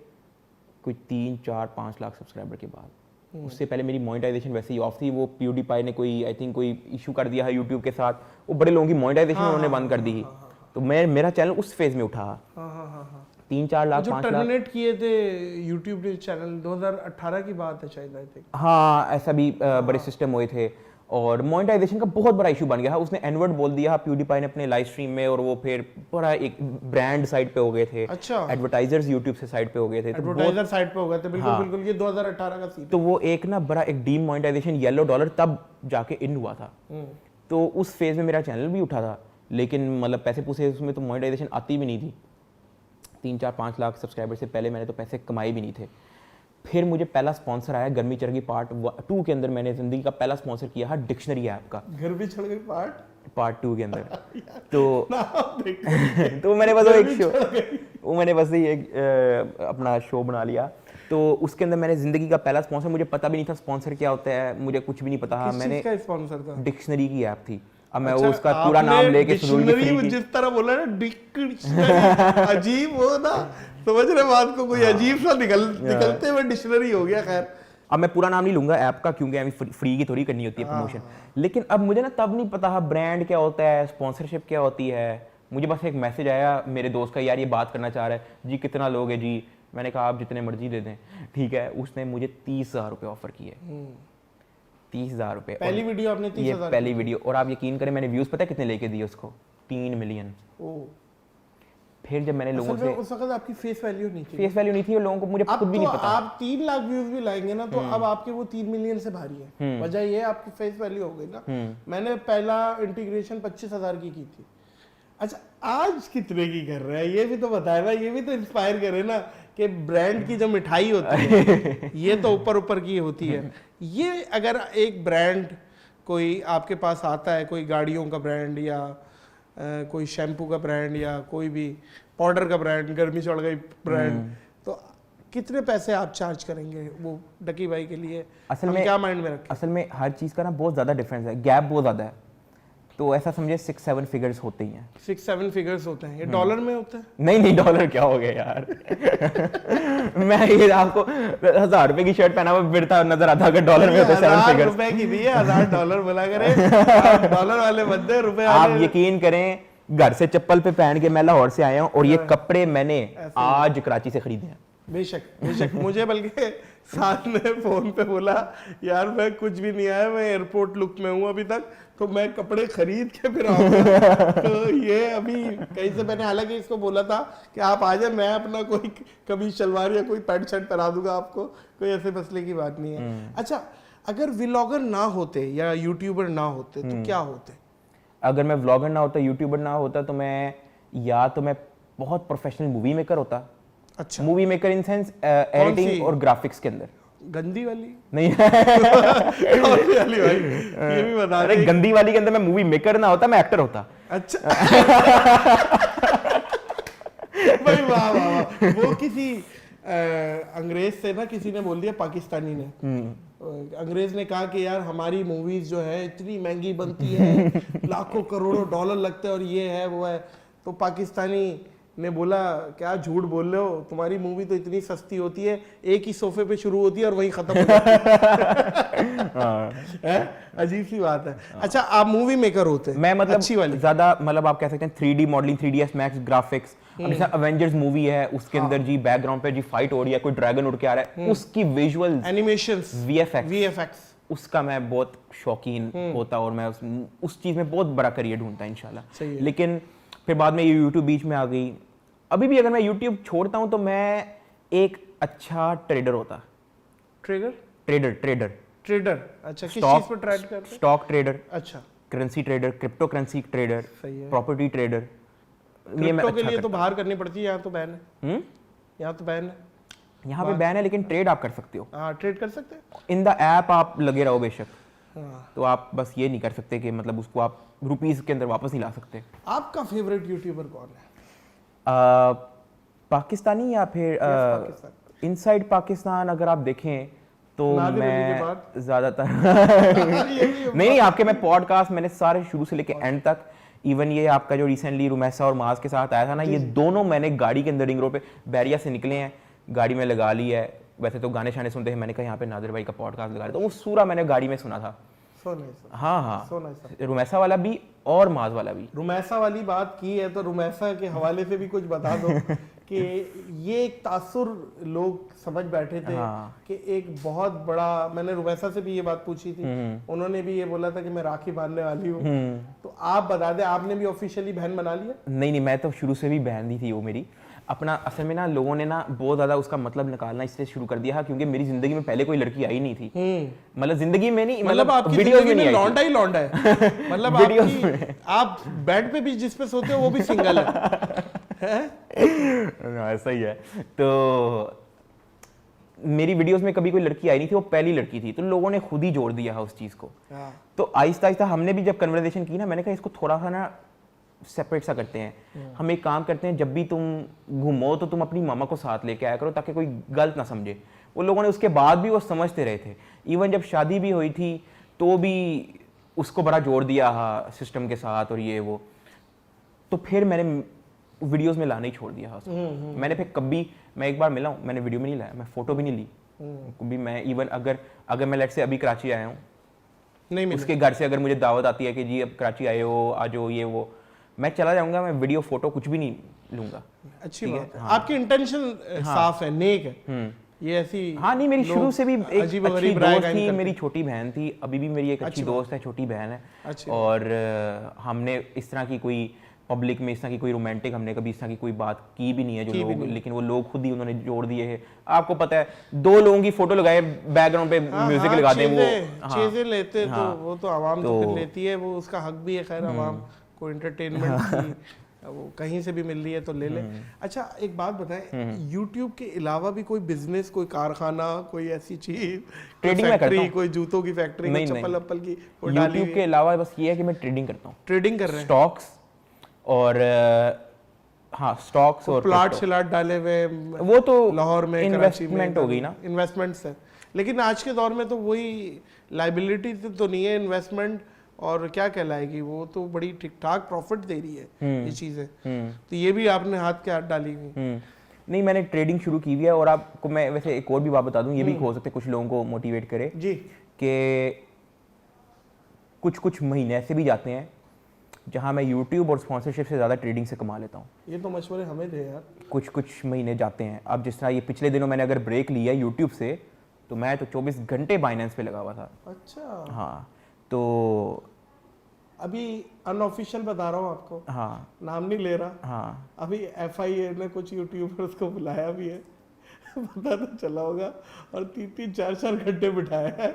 A: कोई 3, 4, 5 लाख सब्सक्राइबर के बाद। उससे पहले मेरी मोनेटाइजेशन वैसे ही ऑफ थी। वो प्यूडीपाई ने कोई आई थिंक कोई इशू कर दिया है यूट्यूब के साथ, वो बड़े लोगों की मोनेटाइजेशन उन्होंने बंद कर दी थी। तो मेरा चैनल उस फेज में उठा। 3, 4 लाख, 5 लाख
B: टर्मिनेट किए थे यूट्यूब ने चैनल, 2018 की बात है शायद, आई थिंक।
A: हाँ, ऐसा भी बड़े सिस्टम हुए थे। और मोनेटाइजेशन का बहुत बड़ा इशू बन गया। उसने एनवर्ड बोल दिया प्यूडीपाई ने अपने लाइव स्ट्रीम में, और वो फिर बड़ा एक ब्रांड साइड पे हो गए थे।
B: अच्छा,
A: एडवर्टाइजर्स यूट्यूब से साइड पे हो गए थे।
B: एडवर्टाइजर साइड पे हो गए थे, बिल्कुल।
A: हाँ।
B: बिल्कुल, ये 2018 का सीन।
A: तो वो एक ना बड़ा एक डीम मोनेटाइजेशन येलो डॉलर तब जाके इन हुआ था। तो उस फेज में मेरा चैनल भी उठा था, लेकिन मतलब पैसे पूसे उसमें तो मोनेटाइजेशन आती भी नहीं थी। 3, 4, 5 लाख सब्सक्राइबर से पहले मैंने तो पैसे कमाए भी नहीं थे। फिर मुझे पहला स्पॉन्सर आया गर्मी चढ़ गई पार्ट 2 के अंदर। मैंने जिंदगी का पहला स्पॉन्सर किया है डिक्शनरी ऐप का।
B: गर्मी चढ़ गई पार्ट
A: 2 के अंदर। तो मैंने बस एक शो, वो मैंने बस एक अपना शो बना लिया। तो उसके अंदर मैंने जिंदगी का पहला स्पॉन्सर, मुझे पता भी नहीं था स्पॉन्सर क्या होता है, मुझे कुछ भी नहीं पता। मैंने
B: स्पॉन्सर था?
A: डिक्शनरी की ऐप थी। अब मैं
B: अच्छा,
A: उसका पूरा नाम लेके
B: जिस तरह बोला ना डिक्शनरी, अजीब हो ना, समझ रहे बात को, कोई अजीब सा निकलते हुए डिक्शनरी हो गया। खैर,
A: अब मैं पूरा नाम नहीं लूंगा ऐप का, क्योंकि अभी फ्री की थोड़ी करनी होती है प्रमोशन। लेकिन अब मुझे ना तब नहीं पता ब्रांड क्या होता है, स्पॉन्सरशिप क्या होती है। मुझे बस एक मैसेज आया मेरे दोस्त का, यार ये बात करना चाह रहा है जी, कितना लोगे जी? मैंने कहा आप जितने मर्जी दे दें। ठीक है, उसने मुझे 30,000 रुपये ऑफर किए। 30,000 रुपये
B: पहली वीडियो आपने 30,000?
A: ये पहली वीडियो। और आप यकीन करें मैंने व्यूज पता है कितने लेके दिए उसको? 3 मिलियन। फिर जब मैंने लोगों से,
B: उस वक्त आपकी फेस वैल्यू नहीं थी।
A: फेस वैल्यू नहीं थी और लोगों को मुझे खुद भी नहीं पता।
B: आप 3 लाख व्यूज भी लाएंगे ना, तो अब आपके वो 3 मिलियन से भारी है। वजह ये आपकी फेस वैल्यू हो गई ना। मैंने पहला इंटीग्रेशन 25,000 की थी। अच्छा, आज कितने की कर रहा है ये भी तो बताए ना, ये भी तो इंस्पायर करे ना कि ब्रांड की जो मिठाई होती है ये तो ऊपर ऊपर की होती है। ये अगर एक ब्रांड कोई आपके पास आता है, कोई गाड़ियों का ब्रांड या कोई शैम्पू का ब्रांड या कोई भी पाउडर का ब्रांड, गर्मी चढ़ गई ब्रांड, तो कितने पैसे आप चार्ज करेंगे वो डकी भाई के लिए?
A: असल में
B: क्या माइंड में रखें?
A: असल में हर चीज़ का ना बहुत ज़्यादा डिफरेंस है, गैप बहुत ज़्यादा है। तो ऐसा समझे 6-7 फिगर्स होते ही हैं।
B: 6-7 फिगर्स होते हैं। ये डॉलर में होता है?
A: नहीं डॉलर क्या हो गया यार। मैं ये आपको 1,000 रुपए की शर्ट पहना हुआ फिरता नजर आता, अगर डॉलर में होते 7 फिगर्स।
B: रुपए की भी है, $1,000 बोला करे। डॉलर वाले बंदे रुपए।
A: आप यकीन करें, घर से चप्पल पे पहन के मैं लाहौर से आया हूँ और ये कपड़े मैंने आज कराची से खरीदे हैं।
B: बेशक बेशक। मुझे बल्कि साथ में फोन पे बोला, यार मैं कुछ भी नहीं आया, मैं एयरपोर्ट लुक में हूँ अभी तक, तो मैं कपड़े खरीद के फिर आऊंगा। तो ये अभी कहीं से मैंने हालांकि इसको बोला था कि आप आ जाए, मैं अपना कोई कमीज शलवार या कोई पैंट शर्ट पहना दूंगा आपको, कोई ऐसे मसले की बात नहीं है। अच्छा, अगर व्लॉगर ना होते या यूट्यूबर ना होते तो क्या होते?
A: अगर मैं व्लॉगर ना होता, यूट्यूबर ना होता, तो मैं बहुत प्रोफेशनल मूवी मेकर होता।
B: अच्छा,
A: movie maker in sense
B: see?
A: Editing और ग्राफिक्स के अंदर।
B: गंदी वाली?
A: नहीं
B: कौन सी वाली भाई, ये भी बता
A: अरे
B: दे।
A: गंदी वाली के अंदर मैं मूवी मेकर ना होता, मैं एक्टर होता।
B: अच्छा भाई वाह वाह वाह। वो किसी अंग्रेज से ना किसी ने बोल दिया, पाकिस्तानी ने, अंग्रेज ने कहा कि यार हमारी मूवीज जो है इतनी महंगी बनती है, लाखों करोड़ों डॉलर लगते हैं और ये है वो है। तो पाकिस्तानी ने बोला क्या झूठ बोल रहे हो, तुम्हारी मूवी तो इतनी सस्ती होती है, एक ही सोफे पे शुरू होती है और वहीं खत्म हो जाती है। अजीब सी बात है। अच्छा, आप मूवी मेकर होते हैं?
A: मैं मतलब
B: अच्छी वाली?
A: ज्यादा मतलब आप कह सकते हैं 3D modelling, 3ds max graphics. अब जैसे अवेंजर्स मूवी है, उसके अंदर जी बैकग्राउंड पे जी फाइट हो रही है, कोई ड्रैगन उड़ के आ रहा है, उसकी विजुअल्स,
B: एनिमेशंस,
A: वीएफएक्स, उसका मैं बहुत शौकीन होता और मैं उस चीज में बहुत बड़ा करियर ढूंढता इंशाल्लाह। लेकिन फिर बाद में ये यूट्यूब बीच में आ गई। अभी भी अगर मैं यूट्यूब छोड़ता हूं तो मैं एक अच्छा ट्रेडर होता। ट्रेडर
B: अच्छा, किस चीज पर ट्रेड करते हैं?
A: स्टॉक ट्रेडर,
B: अच्छा,
A: currency trader, crypto currency trader,
B: सही है।
A: Property trader. ये मैं
B: क्रिप्टो के
A: अच्छा
B: लिए तो बाहर करनी पड़ती है, यहाँ तो बैन है। यहाँ तो बैन है,
A: यहाँ पे बैन है, लेकिन ट्रेड आप कर सकते हो।
B: हाँ ट्रेड कर सकते हैं।
A: इन द ऐप आप लगे रहो बेशक,
B: हाँ।
A: तो आप बस ये नहीं कर सकते कि मतलब उसको आप रुपीस के अंदर वापस नहीं ला सकते।
B: आपका फेवरेट यूट्यूबर कौन है?
A: पाकिस्तानी या फिर
B: पाकिस्तान।
A: इनसाइड पाकिस्तान अगर आप देखें तो
B: नादिर अली के
A: मैं
B: बाद?
A: ज्यादातर नहीं, आपके मैं पॉडकास्ट मैंने सारे शुरू से लेके एंड तक, इवन ये आपका जो रिसेंटली रुमैसा और माज के साथ आया था ना, ये दोनों मैंने गाड़ी के अंदर रिंग रोड पे बैरिया से निकले हैं, गाड़ी में लगा ली है। वैसे तो गाने शाने सुनते हैं, मैंने कहा यहाँ पे नादिर भाई का पॉडकास्ट लगा रहे, तो वो पूरा मैंने गाड़ी में सुना था। हाँ, रुमैसा वाला भी और माज वाला भी।
B: रुमैसा वाली बात की है तो रुमैसा के हवाले से भी कुछ बता दो कि ये एक तासुर लोग समझ बैठे थे कि एक बहुत बड़ा, मैंने रुमैसा से भी ये बात पूछी थी, उन्होंने भी ये बोला था कि मैं राखी बांधने वाली हूँ। तो आप बता दें, आपने भी ऑफिशियली बहन बना लिया?
A: नहीं, मैं तो शुरू से भी बहन ही थी वो मेरी। अपना असल में ना लोगों ने ना बहुत ज्यादा उसका मतलब निकालना इसलिए शुरू कर दिया क्योंकि मेरी जिंदगी में पहले कोई लड़की आई नहीं थी। मतलब जिंदगी में नहीं, मतलब
B: आपकी
A: वीडियोस में नहीं,
B: लौंडा ही लौंडा है। मतलब आप बेड पे भी जिस पे सोते हो वो भी सिंगल है।
A: ऐसा ही है। तो मेरी वीडियोस में कभी कोई लड़की आई नहीं थी, वो पहली लड़की थी, तो लोगों ने खुद ही जोड़ दिया है उस चीज को। तो आहिस्ता आहिस्ता हमने भी जब कन्वर्सेशन की ना, मैंने कहा इसको थोड़ा सा ना सेपरेट सा करते हैं। हम एक काम करते हैं, जब भी तुम घूमो तो तुम अपनी मामा को साथ लेके आया करो ताकि कोई गलत ना समझे। वो लोगों ने उसके बाद भी वो समझते रहे थे। इवन जब शादी भी हुई थी तो भी उसको बड़ा जोड़ दिया सिस्टम के साथ और ये वो। तो फिर मैंने वीडियोस में लाना ही छोड़ दिया उसको। मैंने फिर कभी, मैं एक बार मिला हूँ, मैंने वीडियो में नहीं लाया, मैं फोटो भी नहीं ली कभी। मैं इवन अगर मैं लेट से अभी कराची आया हूँ, नहीं उसके घर से अगर मुझे दावत आती है कि जी अब कराची आए हो, आ जाओ, ये वो, मैं चला जाऊंगा, मैं वीडियो फोटो कुछ भी नहीं लूंगा।
B: अच्छी बात है। आपकी इंटेंशन साफ है, नेक है। ये ऐसी
A: नहीं, मेरी शुरू से भी एक अच्छी दोस्त थी, मेरी छोटी बहन थी, अभी भी मेरी एक अच्छी दोस्त है, छोटी बहन है। और हमने इस तरह की कोई पब्लिक में इस तरह की कोई रोमांटिक हमने कभी इस तरह की कोई बात की भी नहीं है जो लोग, लेकिन वो लोग खुद ही उन्होंने जोड़ दिए हैं। आपको पता है, दो लोगों की फोटो लगाए, बैकग्राउंड पे म्यूजिक लगा दें, वो
B: चीजें लेते तो वो तो आवाम तो फिर लेती है, वो उसका हक भी है। खैर आवाम को एंटरटेनमेंट की वो कहीं से भी मिल रही है तो ले ले। अच्छा एक बात बताएं, YouTube के अलावा भी कोई बिजनेस, कोई कारखाना, कोई ऐसी चीज,
A: ट्रेडिंग में करता हूं,
B: कोई जूतों की फैक्ट्री, कोई चप्पल की?
A: YouTube के अलावा बस ये है कि मैं ट्रेडिंग करता हूँ।
B: ट्रेडिंग कर रहे हैं?
A: स्टॉक्स और स्टॉक्स और
B: प्लाट शिलाट डाले हुए,
A: वो तो
B: लाहौर में,
A: इन्वेस्टमेंट हो गई ना,
B: इन्वेस्टमेंट्स है। लेकिन आज के दौर में तो वही लाइबिलिटी तो नहीं है, इन्वेस्टमेंट और क्या कहलाएगी, वो तो बड़ी ठीक ठाक प्रॉफिट दे रही है ये चीजें। तो ये भी आपने हाथ के हाथ डाली हुई?
A: नहीं, मैंने ट्रेडिंग शुरू की हुई है। और आपको मैं वैसे एक और भी बात बता दूं, ये भी हो सकता है कुछ लोगों को मोटिवेट करे
B: जी,
A: कि कुछ महीने ऐसे भी जाते हैं जहां मैं यूट्यूब और स्पॉन्सरशिप से ज़्यादा ट्रेडिंग से कमा लेता हूँ।
B: ये तो मशवरे हमें दे यार। कुछ
A: महीने जाते हैं। अब जिस तरह ये पिछले दिनों मैंने अगर ब्रेक लिया यूट्यूब से, तो मैं तो 24 घंटे बाइनेंस पे लगा हुआ था।
B: अच्छा।
A: हाँ, तो
B: अभी अनऑफिशियल बता रहा हूँ आपको, नाम नहीं ले रहा, अभी FIA ने कुछ यूट्यूबर्स को बुलाया भी है पता तो चला होगा और 3-4 घंटे बिठाया है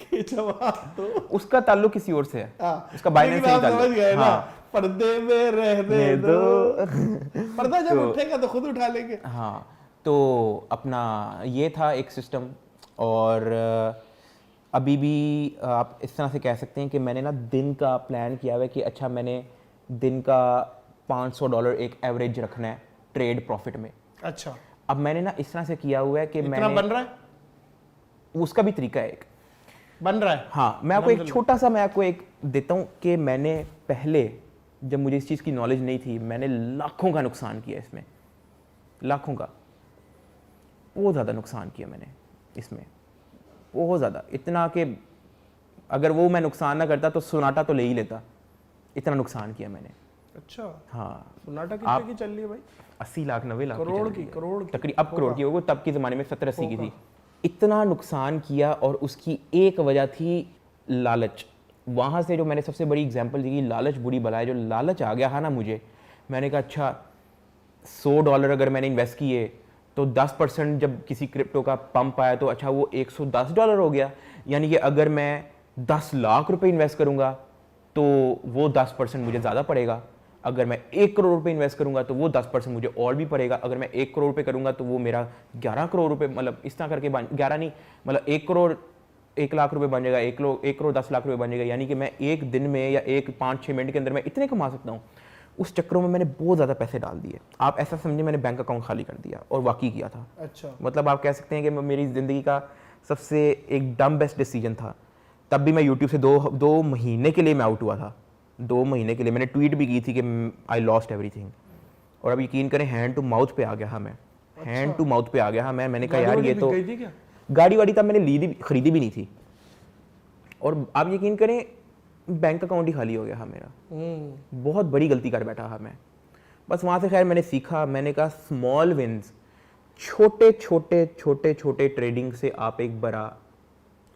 B: कि जवाब दो।
A: उसका ताल्लुक किसी और से है,
B: हाँ,
A: उसका बाइनेंस
B: लेकिन
A: से
B: आप समझ
A: ताल्लुक।
B: गए ना,
A: हाँ,
B: पर्दे में रहने दो, पर्दा जब
A: तो-
B: उठेगा तो खुद उठा लेंगे।
A: हाँ, तो अपना ये था एक सिस्टम। और अभी भी आप इस तरह से कह सकते हैं कि मैंने ना दिन का प्लान किया हुआ है कि अच्छा मैंने दिन का $500 एक एवरेज रखना है ट्रेड प्रॉफिट में।
B: अच्छा,
A: अब मैंने ना इस तरह से किया हुआ है कि
B: इतना
A: मैंने,
B: बन रहा है,
A: उसका भी तरीका है एक।
B: बन रहा है।
A: हाँ, मैं आपको एक छोटा सा मैं आपको एक देता हूँ कि मैंने पहले जब मुझे इस चीज़ की नॉलेज नहीं थी, मैंने लाखों का नुकसान किया इसमें, लाखों का, बहुत ज़्यादा नुकसान किया मैंने इसमें, बहुत ज़्यादा, इतना कि अगर वो मैं नुकसान ना करता तो सोनाटा तो ले ही लेता, इतना नुकसान किया मैंने।
B: अच्छा,
A: हाँ,
B: सोनाटा कितने की चल रही है भाई?
A: 80 लाख 90 लाख
B: करोड़
A: चल
B: की,
A: रही है।
B: करोड़ की।
A: तकरीबन अब करोड़ की होगी, तब के ज़माने में 70-80 की थी। इतना नुकसान किया और उसकी एक वजह थी लालच। वहाँ से जो मैंने सबसे बड़ी एग्जांपल दी, लालच बुरी बला है। जो लालच आ गया है ना मुझे, मैंने कहा अच्छा $100 अगर मैंने इन्वेस्ट किए तो 10% जब किसी क्रिप्टो का पंप आया तो अच्छा वो $110 हो गया। यानी कि अगर मैं 10 लाख रुपए इन्वेस्ट करूँगा तो वो 10% मुझे ज़्यादा पड़ेगा। अगर मैं 1 करोड़ रुपए इन्वेस्ट करूंगा तो वो 10% मुझे और भी पड़ेगा। अगर मैं 1 करोड़ रुपए करूंगा तो वो मेरा 11 करोड़ रुपए, मतलब इस तरह करके 11 नहीं, मतलब 1 करोड़ 1 लाख रुपए बन जाएगा, 1 करोड़ 10 लाख रुपए बन जाएगा। यानी कि मैं एक दिन में या 5-6 मिनट के अंदर मैं इतने कमा सकता हूँ। उस चक्रों में मैंने बहुत ज़्यादा पैसे डाल दिए। आप ऐसा समझिए मैंने बैंक अकाउंट खाली कर दिया, और वाकई किया था।
B: अच्छा,
A: मतलब आप कह सकते हैं कि मेरी ज़िंदगी का सबसे एक डम बेस्ट डिसीजन था। तब भी मैं यूट्यूब से दो महीने के लिए मैं आउट हुआ था। 2 महीने के लिए मैंने ट्वीट भी की थी कि आई लॉस्ट एवरीथिंग। और अब यकीन करें हैंड टू माउथ पे आ गया हाँ मैं, हैंड टू माउथ पे आ गया हाँ मैं। मैंने कहा यार ये तो
B: गई थी क्या?
A: गाड़ी वाड़ी तब मैंने खरीदी भी नहीं थी। और आप यकीन करें बैंक अकाउंट ही खाली हो गया हाँ मेरा। बहुत बड़ी गलती कर बैठा हाँ मैं। बस वहाँ से खैर मैंने सीखा, मैंने कहा स्मॉल विंस, छोटे छोटे छोटे छोटे ट्रेडिंग से आप एक बड़ा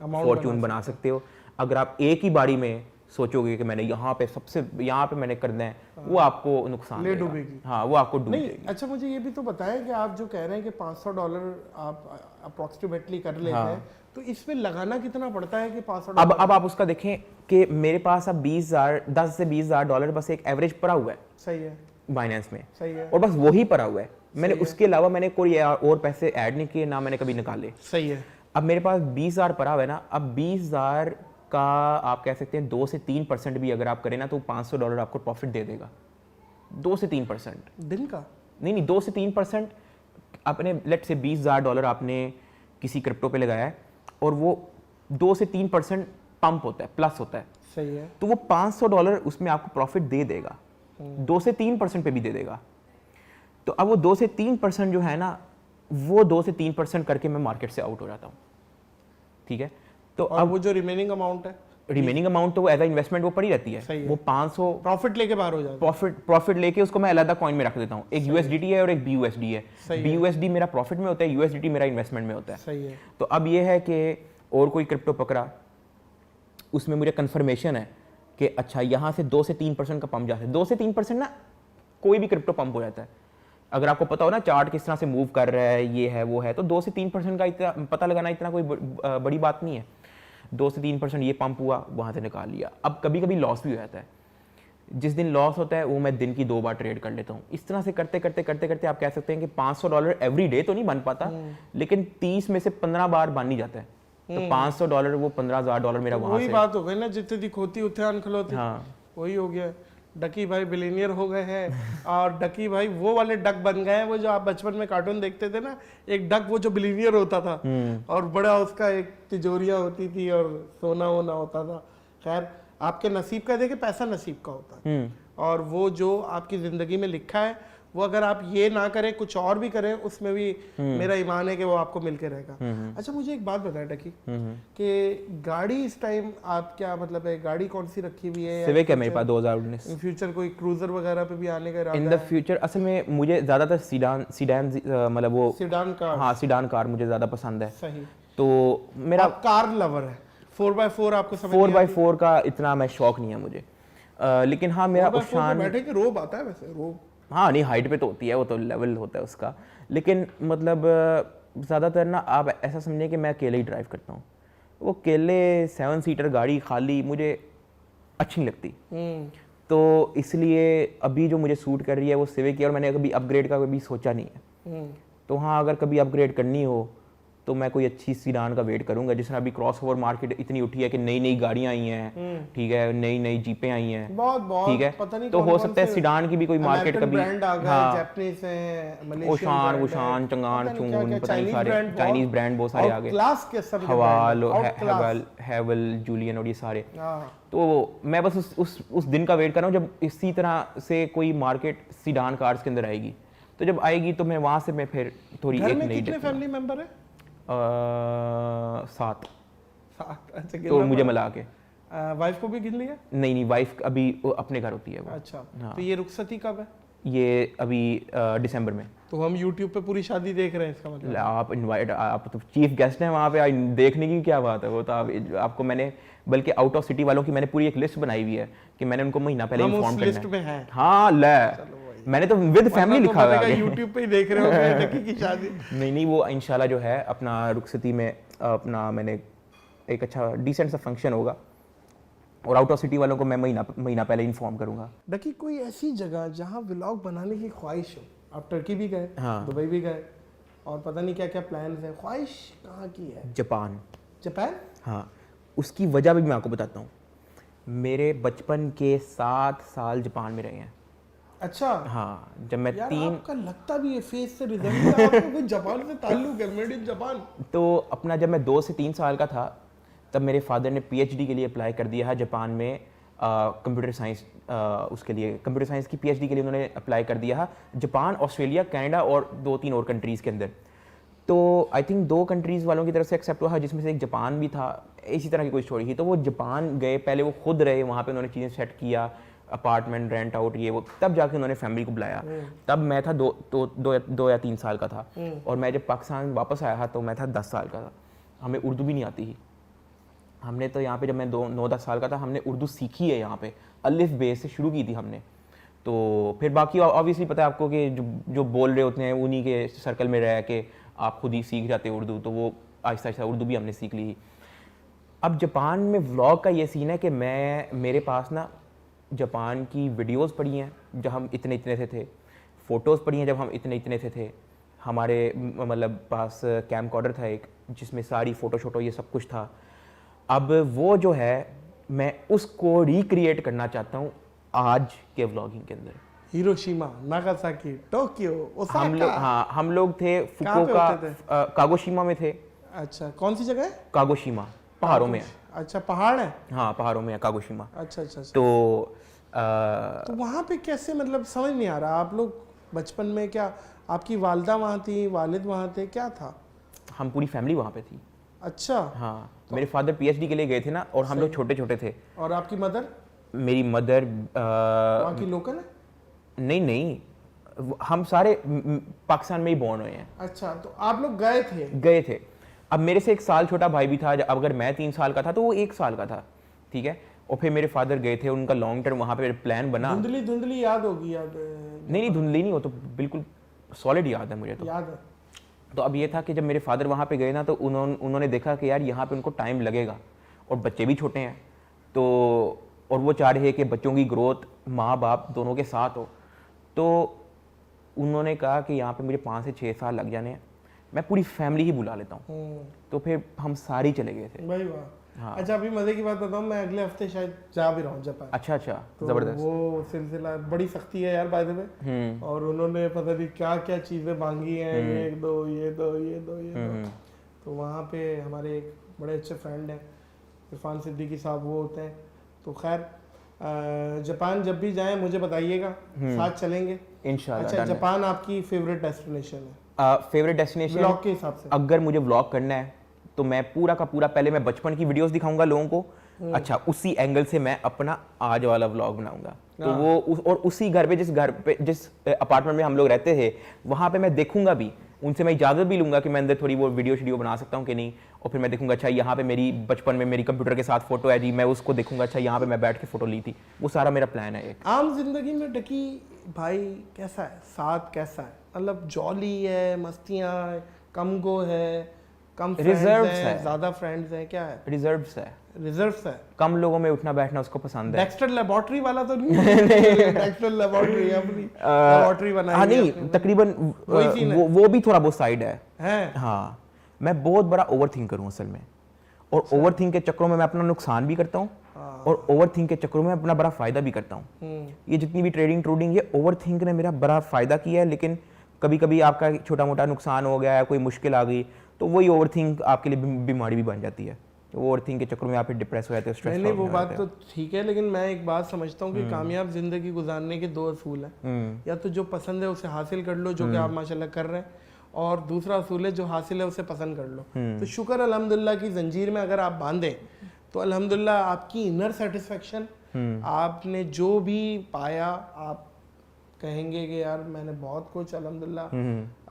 A: फॉर्चून बना सकते हो। अगर आप एक ही बारी में सोचोगे कि मैंने यहाँ पे मैंने करना है, वो आपको नुकसान
B: ले
A: देगा।
B: डूबेगी।
A: हाँ, वो आपको डूब
B: नहीं,
A: देगी।
B: अच्छा मुझे ये भी तो बताएं कि आप जो कह रहे हैं कि $500 आप अप्रोक्सीमेटली कर लेते हैं, तो इसमें लगाना कितना पड़ता है कि $500?
A: अब आप उसका देखें कि मेरे पास अब 10 से $20,000 बस एक एवरेज पड़ा हुआ है
B: सही है,
A: बाइनेंस में,
B: सही है,
A: और बस वही पड़ा हुआ है। मैंने उसके अलावा मैंने कोई और पैसे ऐड नहीं किए, ना मैंने कभी निकाले।
B: सही है।
A: अब मेरे पास 20,000 पड़ा हुआ है ना। अब 20,000 का आप कह सकते हैं 2 से 3% भी अगर आप करें ना तो $500 आपको प्रॉफिट दे देगा। 2 से 3%
B: दिन का?
A: नहीं, 2 से 3% अपने लेट से $20,000 आपने किसी क्रिप्टो पे लगाया है, और वो 2 से 3% पंप होता है, प्लस होता है।
B: सही है।
A: तो वो $500 उसमें आपको प्रॉफिट दे देगा, 2 से 3% पे भी दे देगा। तो अब वो 2 से 3% जो है ना, वो 2 से 3% करके मैं मार्केट से आउट हो जाता हूँ। ठीक है, तो
B: और
A: अब
B: वो जो रिमेनिंग अमाउंट है,
A: रिमेनिंग अमाउंट तो वो एज अ इन्वेस्टमेंट वो पड़ी रहती है।
B: सही है।
A: वो 500
B: प्रॉफिट लेके बाहर हो जाता
A: प्रॉफिट लेके उसको मैं अलग कॉइन में रख देता हूँ। एक USDT है और एक BUSD है। BUSD मेरा प्रॉफिट में होता है, USDT मेरा इन्वेस्टमेंट में होता है।
B: सही है।
A: तो अब ये है कि और कोई क्रिप्टो पकड़ा, उसमें मुझे कंफर्मेशन है कि अच्छा यहाँ से 2 से 3% का पंप जाता है। 2 से 3% ना कोई भी क्रिप्टो पंप हो जाता है। अगर आपको पता हो ना चार्ट किस तरह से मूव कर रहा है, ये है वो है, तो 2 से 3% का इतना पता लगाना इतना कोई बड़ी बात नहीं है। 2 से 3% ये पंप हुआ, वहाँ से निकाल लिया। अब कभी कभी लॉस भी हो जाता है। जिस दिन लॉस होता है वो मैं दिन की 2 बार ट्रेड कर लेता हूँ। इस तरह से करते करते करते करते आप कह सकते हैं कि $500 एवरी डे तो नहीं बन पाता, लेकिन 30 में से 15 बार बन ही जाता है। तो $500 वो $15,000 मेरा वहाँ
B: वही
A: से।
B: बात हो गई ना, जितने दी खोती उतने अन खलोती।
A: हाँ,
B: वही हो गया। डकी भाई बिलियनियर हो गए हैं, और डकी भाई वो वाले डक बन गए हैं, वो जो आप बचपन में कार्टून देखते थे ना, एक डक वो जो बिलियनियर होता था, और बड़ा उसका एक तिजोरियां होती थी और सोना वोना होता था। खैर आपके नसीब का देखे, पैसा नसीब का होता है, और वो जो आपकी जिंदगी में लिखा है वो अगर आप ये ना करें कुछ और भी करें, उसमें भी मेरा ईमान है कि वो आपको मिलके रहेगा। अच्छा मुझे एक बात बताएं डकी, कि गाड़ी इस टाइम आप क्या मतलब है, गाड़ी कौन सी रखी हुई है?
A: सिविक है मेरे पास 2019।
B: इन फ्यूचर कोई क्रूजर वगैरह पे भी आने का इरादा
A: इन द फ्यूचर असल में मुझे ज़्यादातर सीडान मतलब वो
B: सीडान कार?
A: हाँ, सीडान कार मुझे ज़्यादा पसंद है।
B: सही।
A: तो मेरा
B: आप कार लवर है। 4x4 आपको समझ
A: 4x4 का इतना मैं शौक नहीं है मुझे, लेकिन हाँ मेरा उशान,
B: बैठे कि रोब आता है वैसे, रोब?
A: हाँ नहीं, हाइट पे तो होती है, वो तो लेवल होता है उसका, लेकिन मतलब ज़्यादातर ना आप ऐसा समझें कि मैं अकेले ही ड्राइव करता हूँ। वो अकेले 7 सीटर गाड़ी खाली मुझे अच्छी नहीं लगती, तो इसलिए अभी जो मुझे सूट कर रही है वो सिविक की, और मैंने कभी अपग्रेड का कभी सोचा नहीं है। तो हाँ, अगर कभी अपग्रेड करनी हो तो मैं कोई अच्छी सीडान का वेट करूंगा। जिस तरह अभी क्रॉस ओवर मार्केट इतनी उठी है कि नई नई गाड़ियां आई हैं, ठीक है, नई नई जीपें आई हैं,
B: बहुत
A: ठीक है,
B: पता नहीं
A: तो हो सकता है सीडान की भी कोई मार्केट कभी,
B: ब्रांड आ गए,
A: हाँ,
B: जापानीज हैं,
A: ओशान वुशान चंगान चुंगन, पता नहीं सारे चाइनीज ब्रांड बहुत सारे आ गए,
B: क्लास के सब
A: हवाल, हैवल, जूलियन और ये सारे। तो मैं बस उस दिन का वेट कर रहा हूँ जब इसी तरह से कोई मार्केट सीडान कार्स के अंदर आएगी। तो जब आएगी तो मैं वहाँ से मैं फिर थोड़ी एक नई
B: कितने फैमिली मेंबर है?
A: 7।
B: अच्छा,
A: तो मुझे मिला के
B: वाइफ को भी गिन लिया?
A: नहीं, वाइफ अभी अपने घर होती है वो।
B: अच्छा,
A: हाँ।
B: तो ये रुखसती कब है?
A: ये अभी दिसंबर में।
B: तो हम YouTube पे पूरी शादी देख रहे हैं, इसका मतलब
A: आप तो चीफ गेस्ट हैं वहाँ पे, देखने की क्या बात है। वो तो आपको मैंने बल्कि आउट ऑफ सिटी वालों की मैंने पूरी एक लिस्ट बनाई हुई है कि मैंने उनको महीना पहले इन्फॉर्म करना है। हाँ, मैंने तो विद फैमिली लिखा हुआ है।
B: YouTube पे ही देख रहे हो डकी की शादी।
A: नहीं, वो इंशाल्लाह जो है अपना रुखसती में अपना मैंने एक अच्छा डिसेंट सा फंक्शन होगा, और आउट ऑफ सिटी वालों को मैं महीना पहले इन्फॉर्म करूंगा।
B: डकी, कोई ऐसी जगह जहां व्लॉग बनाने की ख्वाहिश हो? आप टर्की भी गए,
A: हाँ,
B: दुबई भी गए, और पता नहीं क्या क्या प्लान्स हैं, ख्वाहिश कहाँ की है? जापान?
A: हाँ, उसकी वजह भी मैं आपको बताता हूँ। मेरे बचपन के 7 साल जापान में रहे हैं।
B: अच्छा,
A: हाँ, जब मैं
B: यार
A: 3
B: आपका लगता भी है फेस से रिजल्ट आपको कोई जापान से ताल्लुक है, मेड इन जापान।
A: तो अपना जब मैं 2 से 3 साल का था तब मेरे फादर ने PhD के लिए अप्लाई कर दिया है जापान में, कंप्यूटर साइंस, उसके लिए कंप्यूटर साइंस की PhD के लिए उन्होंने अप्लाई कर दिया है जापान, ऑस्ट्रेलिया, कनाडा और 2-3 और कंट्रीज़ के अंदर। तो आई थिंक 2 कंट्रीज़ वालों की तरफ से एक्सेप्ट हुआ, जिसमें से एक जापान भी था। इसी तरह की कोई स्टोरी थी। तो वो जापान गए, पहले वो खुद रहे वहाँ पे, उन्होंने चीज़ें सेट किया, अपार्टमेंट रेंट आउट ये वो, तब जाके उन्होंने फैमिली को बुलाया। तब मैं था 2 या 3 साल का था, और मैं जब पाकिस्तान वापस आया था तो मैं था 10 साल का था। हमें उर्दू भी नहीं आती थी। हमने तो यहाँ पे जब मैं 9-10 साल का था हमने उर्दू सीखी है यहाँ पे, अलिफ बे से शुरू की थी हमने। तो फिर बाकी ऑब्वियसली पता है आपको कि जो बोल रहे होते हैं उन्हीं के सर्कल में रह के आप खुद ही सीख जाते उर्दू, तो वो आहिस्ता आहिस्ता उर्दू भी हमने सीख ली। अब जापान में व्लॉग का ये सीन है कि मेरे पास ना जापान की वीडियोस पड़ी हैं जब हम इतने से थे, फ़ोटोज़ पड़ी हैं जब हम इतने से थे। हमारे मतलब पास कैमकॉर्डर था एक, जिसमें सारी फ़ोटो शोटो ये सब कुछ था। अब वो जो है मैं उसको रिक्रिएट करना चाहता हूँ आज के व्लॉगिंग के अंदर।
B: Hiroshima, Nagasaki, Tokyo, Osaka.
A: हम लोग थे फुकुओका, कागोशिमा में थे।
B: अच्छा, कौन सी जगह है?
A: कागोशिमा, पहाड़ों में है।
B: अच्छा, पहाड़ है?
A: हाँ, पहाड़ों में है कागोशिमा।
B: अच्छा।
A: तो
B: वहाँ पे कैसे, मतलब समझ नहीं आ रहा। आप लोग बचपन में क्या, आपकी वालदा वहाँ थी, वालिद वहाँ थे, क्या था?
A: हम पूरी फैमिली वहाँ पे थी।
B: अच्छा।
A: हाँ, मेरे फादर PhD के लिए गए थे ना, और हम लोग छोटे थे।
B: और आपकी मदर?
A: मेरी मदर
B: वहाँ की लोकल है?
A: नहीं, हम सारे पाकिस्तान में ही बॉर्न हुए हैं।
B: अच्छा, तो आप लोग गए थे?
A: अब मेरे से 1 साल छोटा भाई भी था। अगर मैं 3 साल का था तो वो 1 साल का था, ठीक है। और फिर मेरे फादर गए थे, उनका लॉन्ग टर्म वहाँ पे प्लान बना।
B: धुंधली याद होगी?
A: नहीं, धुंधली नहीं, हो तो बिल्कुल सॉलिड याद है मुझे तो।
B: याद है।
A: तो अब ये था कि जब मेरे फादर वहाँ पे गए ना, तो उन्होंने देखा कि यार यहाँ पे उनको टाइम लगेगा, और बच्चे भी छोटे हैं, तो और वो चाह रहे हैं कि बच्चों की ग्रोथ माँ बाप दोनों के साथ हो। तो उन्होंने कहा कि यहाँ पे मुझे 5 से 6 साल लग जाने हैं, मैं पूरी फैमिली ही बुला लेता हूँ। तो फिर हम सारे चले गए थे
B: भाई, वाह।
A: हाँ।
B: अच्छा, अभी मजे की बात बताऊँ, मैं अगले हफ्ते शायद जा भी रहा हूँ जापान।
A: अच्छा,
B: तो
A: जबरदस्त।
B: वो सिलसिला बड़ी सख्ती है यार, बाय द वे। और उन्होंने पता नहीं क्या क्या चीजें मांगी हैं, ये दो। तो वहाँ पे हमारे एक बड़े अच्छे फ्रेंड हैं, इरफान सिद्दीकी साहब, वो होते हैं। तो खैर, जापान जब भी जाएं मुझे बताइएगा, साथ चलेंगे इंशाल्लाह। अच्छा, जापान आपकी फेवरेट डेस्टिनेशन है?
A: फेवरेट डेस्टिनेशन
B: व्लॉग के हिसाब से
A: अगर मुझे व्लॉग करना है तो मैं पूरा का पूरा पहले मैं बचपन की वीडियोस दिखाऊंगा लोगों को। अच्छा, उसी एंगल से मैं अपना आज वाला व्लॉग बनाऊंगा। तो वो और उसी घर पे जिस अपार्टमेंट में हम लोग रहते थे वहाँ पे मैं देखूंगा भी, उनसे मैं इजाज़त भी लूंगा कि मैं अंदर थोड़ी वो वीडियो बना सकता हूँ कि नहीं। और फिर मैं देखूंगा, अच्छा यहाँ पे मेरी बचपन में मेरी कंप्यूटर के साथ फोटो है जी, मैं उसको देखूंगा, अच्छा यहाँ पे मैं बैठ के फोटो ली थी। वो सारा मेरा प्लान है। एक
B: आम जिंदगी में डकी भाई कैसा है, साथ कैसा है? मतलब जॉली है, मस्तियाँ, कम गो है, कम
A: Reserves
B: फ्रेंड्स
A: है।
B: हैं, ज्यादा फ्रेंड्स हैं, क्या है?
A: रिजर्व्स है,
B: रिजर्व्स है।
A: कम लोगों में उठना बैठना उसको पसंद है।
B: डेक्स्टर लेबोरेटरी वाला तो नहीं है? डेक्स्टर लेबोरेटरी अपनी लेबोरेटरी बनाई
A: हाँ
B: है
A: नहीं,
B: अपनी।
A: तकरीबन
B: वही scene है।
A: वो भी थोड़ा बहुत साइड है।
B: हैं?
A: हाँ, मैं बहुत बड़ा ओवर थिंक करूँ असल में, और ओवर थिंक के चक्करों में मैं अपना नुकसान भी करता हूँ, और ओवर थिंक के चक्करों में अपना बड़ा फायदा भी करता हूँ। ये जितनी भी ट्रेडिंग ये ओवर थिंक ने मेरा बड़ा फायदा किया है, लेकिन कभी कभी आपका छोटा मोटा नुकसान हो गया, कोई मुश्किल आ गई, तो वही ओवर थिंक आपके लिए बीमारी भी बन जाती है। ओवर थिंक के चक्करों में आप फिर डिप्रेस हो जाते हो, स्ट्रेस।
B: नहीं, वो बात तो ठीक है, लेकिन मैं एक बात समझता हूँ कि कामयाब जिंदगी गुजारने के 2 असूल हैं। या तो जो पसंद है उसे हासिल कर लो, जो कि आप माशाल्लाह कर रहे हैं, और दूसरा असूल है जो हासिल है उसे पसंद कर लो। तो शुक्र अल्हम्दुलिल्लाह की जंजीर में अगर आप बांधे तो अल्हम्दुलिल्लाह आपकी इनर सेटिस्फेक्शन, आपने जो भी पाया आप कहेंगे कि यार मैंने बहुत कुछ अल्हम्दुलिल्लाह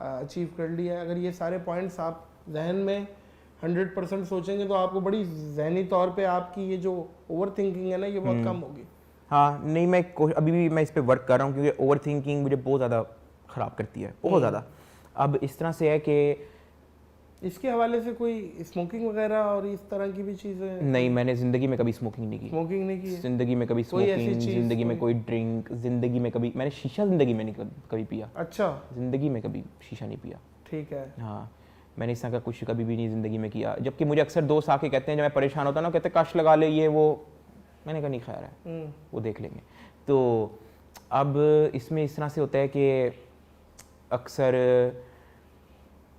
B: अचीव कर लिया है। अगर ये सारे पॉइंट्स आप जहन में 100% सोचेंगे तो आपको बड़ी जहनी तौर पे आपकी ये जो ओवर थिंकिंग है ना, ये बहुत कम होगी।
A: हाँ नहीं, मैं अभी भी मैं इस पे वर्क कर रहा हूँ, क्योंकि ओवर थिंकिंग मुझे बहुत ज़्यादा ख़राब करती है, बहुत ज़्यादा। अब इस तरह से है कि
B: इसके हवाले से कोई स्मोकिंग वगैरह और इस तरह की भी चीज़ें?
A: नहीं, मैंने ज़िंदगी में कभी स्मोकिंग नहीं की।
B: स्मोकिंग नहीं की है?
A: ज़िंदगी में कभी
B: कोई ऐसी
A: स्मोकिंग,
B: चीज़,
A: ज़िंदगी में कोई ड्रिंक, ज़िंदगी में कभी मैंने शीशा ज़िंदगी में नहीं कभी पिया।
B: अच्छा,
A: ज़िंदगी में कभी शीशा नहीं पिया।
B: ठीक है।
A: हाँ, मैंने इस तरह का कुछ कभी भी नहीं ज़िंदगी में किया। जबकि मुझे अक्सर दोस्त आके कहते हैं, जब मैं परेशान होता हूँ ना, कहते कश लगा ले ये वो, मैंने कहा नहीं खैर है, वो देख लेंगे। तो अब इसमें इस तरह से होता है कि अक्सर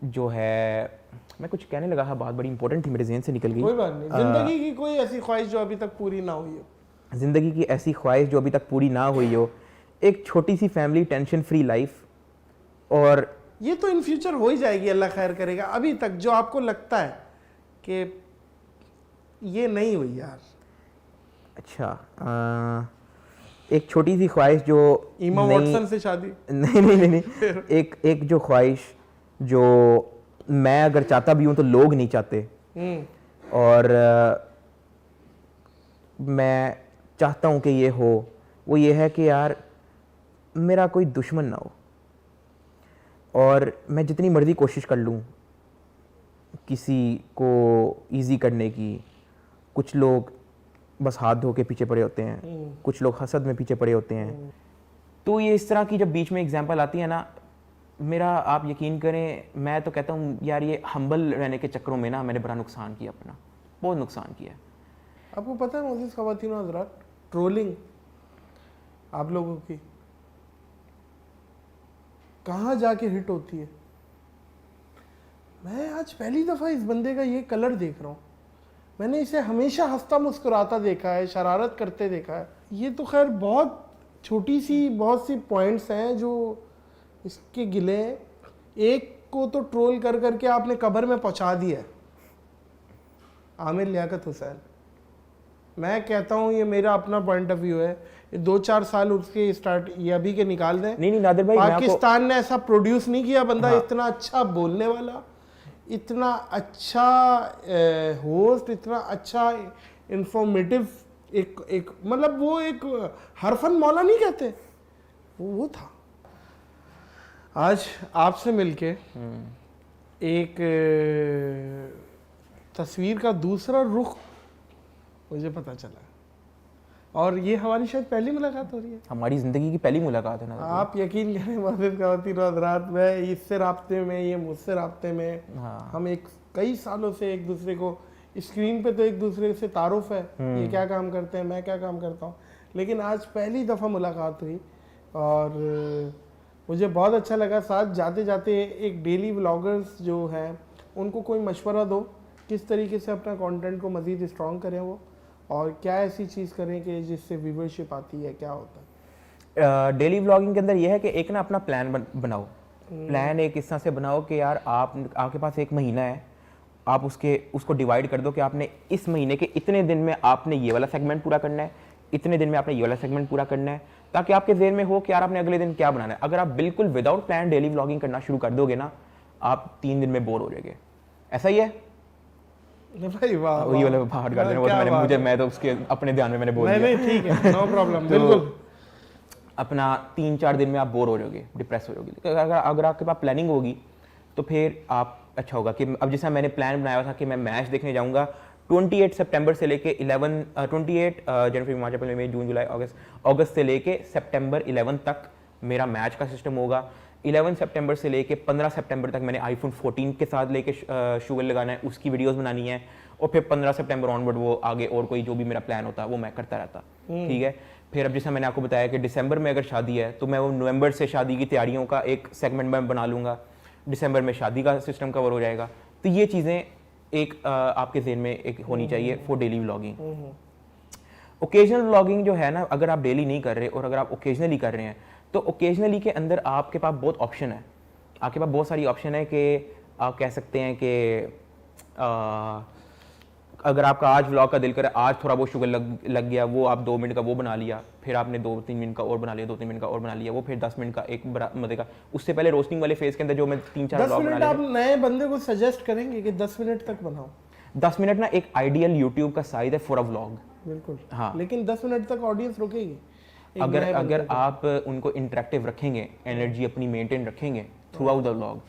A: जो है, मैं कुछ कहने लगा था, बात बड़ी इंपॉर्टेंट थी, मेरे ज़हन से निकल गई।
B: कोई बात नहीं। जिंदगी की कोई ऐसी ख्वाहिश जो अभी तक पूरी ना हुई हो?
A: ज़िंदगी की ऐसी ख्वाहिश जो अभी तक पूरी ना हुई हो, एक छोटी सी फैमिली, टेंशन फ्री लाइफ। और
B: ये तो इन फ्यूचर हो ही जाएगी, अल्लाह खैर करेगा। अभी तक जो आपको लगता है कि ये नहीं हुई यार?
A: अच्छा, एक छोटी सी ख्वाहिश जो
B: ईमा वॉटसन से शादी?
A: नहीं एक जो ख्वाहिश जो मैं अगर चाहता भी हूँ तो लोग नहीं चाहते, और मैं चाहता हूँ कि ये हो, वो ये है कि यार मेरा कोई दुश्मन ना हो, और मैं जितनी मर्जी कोशिश कर लूँ किसी को इजी करने की। कुछ लोग बस हाथ धो के पीछे पड़े होते हैं, कुछ लोग हसद में पीछे पड़े होते हैं। तो ये इस तरह की जब बीच में एग्जांपल आती है ना, मेरा आप यकीन करें, मैं तो कहता हूँ यार ये हम्बल रहने के चक्करों में ना मैंने बड़ा नुकसान किया, अपना बहुत नुकसान किया।
B: आपको पता है मोअज़्ज़िज़ ख़वातीन व हज़रात, ट्रोलिंग आप लोगों की कहाँ जाके हिट होती है? मैं आज पहली दफ़ा इस बंदे का ये कलर देख रहा हूँ। मैंने इसे हमेशा हंसता मुस्कुराता देखा है, शरारत करते देखा है। ये तो खैर बहुत छोटी सी बहुत सी पॉइंट्स हैं जो इसके गिले हैं। एक को तो ट्रोल कर करके आपने कब्र में पहुंचा दिया है, आमिर लियाकत हुसैन। मैं कहता हूँ, ये मेरा अपना पॉइंट ऑफ व्यू है, 2-4 साल उसके स्टार्ट ये अभी के निकाल दें।
A: नहीं नादिर भाई,
B: पाकिस्तान ने ऐसा प्रोड्यूस नहीं किया बंदा। हाँ। इतना अच्छा बोलने वाला, इतना अच्छा होस्ट, इतना अच्छा इंफॉर्मेटिव, एक मतलब वो एक हरफन मौला नहीं कहते, वो था। आज आपसे मिलके एक तस्वीर का दूसरा रुख मुझे पता चला, और ये हमारी शायद पहली मुलाकात हो रही है।
A: हमारी ज़िंदगी की पहली मुलाकात है ना।
B: आप यकीन करें मोअज़्ज़िज़ ख़वातीन व हज़रात, मैं इससे राब्ते में, ये मुझसे राब्ते में। हाँ। हम कई सालों से एक दूसरे को स्क्रीन पे तो एक दूसरे से तारुफ है, ये क्या काम करते हैं, मैं क्या काम करता हूँ, लेकिन आज पहली दफ़ा मुलाकात हुई और मुझे बहुत अच्छा लगा। साथ जाते जाते एक डेली व्लॉगर्स जो हैं उनको कोई मशवरा दो किस तरीके से अपना कंटेंट को मज़ीद स्ट्रॉन्ग करें वो, और क्या ऐसी चीज़ करें कि जिससे व्यूवरशिप आती है, क्या होता है?
A: डेली व्लॉगिंग के अंदर यह है कि एक ना अपना प्लान बनाओ। प्लान एक इस तरह से बनाओ कि यार आपके पास 1 महीना है, आप उसको डिवाइड कर दो कि आपने इस महीने के इतने दिन में आपने ये वाला सेगमेंट पूरा करना है, इतने दिन में आपने ये वाला सेगमेंट पूरा करना है, ताकि आपके ज़हन में हो कि यार आपने अगले दिन क्या बनाना है। अगर आप बिल्कुल विदाउट प्लान डेली व्लॉगिंग करना शुरू कर दोगे ना, आप 3 दिन में बोर हो जाएंगे। ऐसा ही है
B: भाई? वाह,
A: वही वाला बाहर कर देना, वो मैंने मुझे मैं तो उसके अपने ध्यान में मैंने बोल दिया।
B: नहीं ठीक है, नो प्रॉब्लम। बिल्कुल
A: अपना 3-4 दिन में आप बोर हो जाओगे, डिप्रेस हो जाओगे। अगर आपके पास प्लानिंग होगी तो फिर आप अच्छा होगा कि अब जैसा मैंने प्लान बनाया था कि मैं मैच देखने जाऊंगा 28 सितंबर से लेके 28 जनवरी, मार्च, अप्रैल, मई, जून, जुलाई, अगस्त से लेके सितंबर 11 तक मेरा मैच का सिस्टम होगा। 11 सितंबर से लेके 15 सितंबर तक मैंने आईफोन 14 के साथ लेके शुगर लगाना है, उसकी वीडियोस बनानी है, और फिर 15 सितंबर ऑनवर्ड वो आगे और कोई जो भी मेरा प्लान होता है वो मैं करता रहता। ठीक है। फिर अब जैसा मैंने आपको बताया कि दिसंबर में अगर शादी है तो मैं वो नवंबर से शादी की तैयारियों का एक सेगमेंट मैं बना लूँगा, दिसंबर में शादी का सिस्टम कवर हो जाएगा। तो ये चीज़ें एक आपके ज़हन में एक होनी चाहिए for daily vlogging. Occasional vlogging जो है ना, अगर आप डेली नहीं कर रहे और अगर आप ओकेजनली कर रहे हैं तो ओकेजनली के अंदर आपके पास बहुत ऑप्शन है, आपके पास बहुत सारी ऑप्शन है कि आप कह सकते हैं कि अगर आपका आज व्लॉग का दिल करे, आज थोड़ा बहुत शुगर लग गया, वो आप 2 मिनट का वो बना लिया, फिर आपने 2-3 मिनट का और बना लिया, 2-3 मिनट का और बना लिया, वो फिर 10 मिनट का एक मजे का। उससे पहले रोस्टिंग वाले फेज के अंदर जो मैं 3-4 व्लॉग बना लिया।
B: आप नए बंदे को सजेस्ट करेंगे कि 10 मिनट तक बनाओ?
A: 10 मिनट ना एक आइडियल यूट्यूब का साइज है फॉर अ व्लॉग।
B: बिल्कुल।
A: हाँ,
B: लेकिन 10 मिनट तक ऑडियंस रुकेगी
A: अगर आप उनको इंटरेक्टिव रखेंगे, एनर्जी अपनी मेंटेन रखेंगे थ्रू आउट द व्लॉग,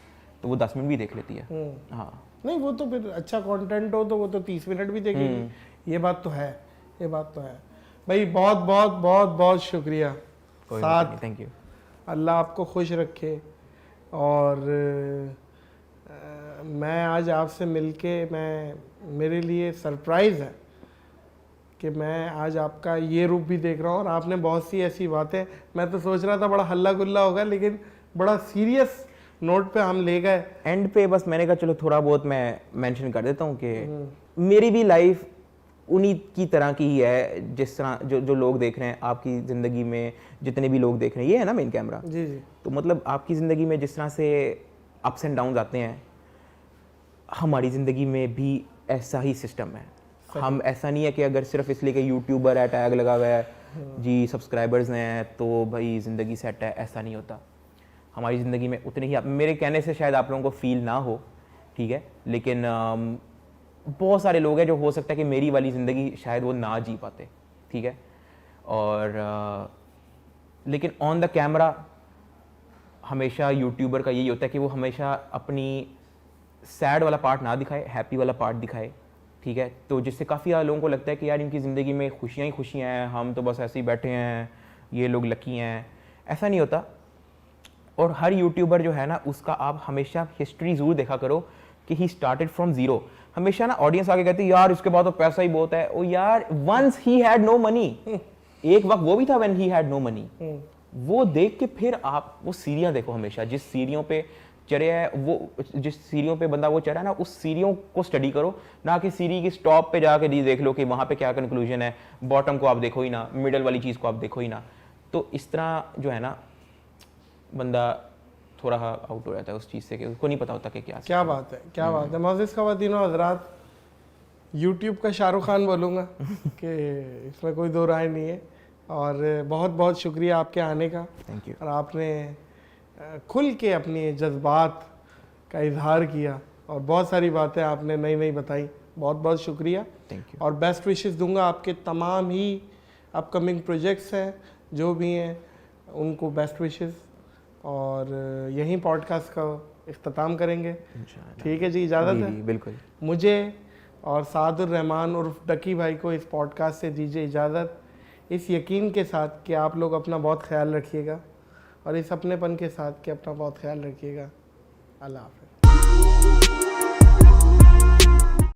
A: तो वो 10 मिनट भी देख लेती है। हाँ,
B: नहीं वो तो फिर अच्छा कंटेंट हो तो वो तो 30 मिनट भी देखेगी। ये बात तो है, ये बात तो है भाई। बहुत बहुत बहुत बहुत शुक्रिया। साथ
A: थैंक यू।
B: अल्लाह आपको खुश रखे। और मैं आज आपसे मिलके मेरे लिए सरप्राइज़ है कि मैं आज आपका ये रूप भी देख रहा हूँ। और आपने बहुत सी ऐसी बातें, मैं तो सोच रहा था बड़ा हल्ला गुल्ला होगा, लेकिन बड़ा सीरियस नोट पे हम ले गए
A: एंड पे। बस मैंने कहा चलो थोड़ा बहुत मैं मेंशन कर देता हूँ कि मेरी भी लाइफ उन्हीं की तरह की ही है, जिस तरह जो लोग देख रहे हैं आपकी ज़िंदगी में, जितने भी लोग देख रहे हैं। ये है ना मेन कैमरा।
B: जी जी।
A: तो मतलब आपकी ज़िंदगी में जिस तरह से अप्स एंड डाउन आते हैं, हमारी ज़िंदगी में भी ऐसा ही सिस्टम है। हम ऐसा नहीं है कि अगर सिर्फ इसलिए कि यूट्यूबर है, टैग लगा हुआ है जी, सब्सक्राइबर्स हैं तो भाई ज़िंदगी सेट है, ऐसा नहीं होता। हमारी ज़िंदगी में उतने ही, मेरे कहने से शायद आप लोगों को फील ना हो, ठीक है, लेकिन बहुत सारे लोग हैं जो हो सकता है कि मेरी वाली ज़िंदगी शायद वो ना जी पाते, ठीक है। और लेकिन ऑन द कैमरा हमेशा यूट्यूबर का यही होता है कि वो हमेशा अपनी सैड वाला पार्ट ना दिखाए, हैप्पी वाला पार्ट दिखाए, ठीक है। तो जिससे काफ़ी लोगों को लगता है कि यार इनकी ज़िंदगी में खुशियाँ ही खुशियाँ हैं, हम तो बस ऐसे ही बैठे हैं, ये लोग लकी हैं। ऐसा नहीं होता। और हर यूट्यूबर जो है ना, उसका आप हमेशा हिस्ट्री ज़रूर देखा करो कि ही स्टार्टेड फ्रॉम ज़ीरो। हमेशा ना ऑडियंस आगे कहती है यार इसके बाद तो पैसा ही बहुत है। ओ यार, once he had no money, एक वक्त वो भी था when he had no money. वो देख के फिर आप वो सीढ़ियाँ देखो, हमेशा जिस सीढ़ियों पे चढ़े है, वो जिस सीढ़ियों पे बंदा वो चढ़ा है ना, उस सीढ़ियों को स्टडी करो, ना कि सीढ़ी की टॉप पे जाके देख लो कि वहाँ पे क्या कंक्लूजन है, बॉटम को आप देखो ही ना, मिडल वाली चीज़ को आप देखो ही ना। तो इस तरह जो है ना, बंदा थोड़ा आउट हो जाता है उस चीज़ से कि उसको नहीं पता होता कि क्या
B: बात है, क्या बात है। मोअज़्ज़िज़ ख़वातीनो हज़रात, यूट्यूब का शाहरुख खान बोलूँगा कि इसमें कोई दो राय नहीं है। और बहुत बहुत शुक्रिया आपके आने का।
A: Thank you.
B: और आपने खुल के अपनी जज्बात का इजहार किया और बहुत सारी बातें आपने नई नई बताई। बहुत बहुत शुक्रिया।
A: Thank you.
B: और बेस्ट विशेस दूंगा आपके तमाम ही अपकमिंग प्रोजेक्ट्स हैं जो भी हैं, उनको बेस्ट विशेस। और यहीं पॉडकास्ट का इख्तिताम करेंगे। ठीक है जी, इजाज़त है?
A: बिल्कुल।
B: मुझे और सादुर रहमान उर्फ डकी भाई को इस पॉडकास्ट से दीजिए इजाज़त, इस यकीन के साथ कि आप लोग अपना बहुत ख्याल रखिएगा और इस अपनेपन के साथ कि अपना बहुत ख्याल रखिएगा। अल्लाह हाफ़िज़।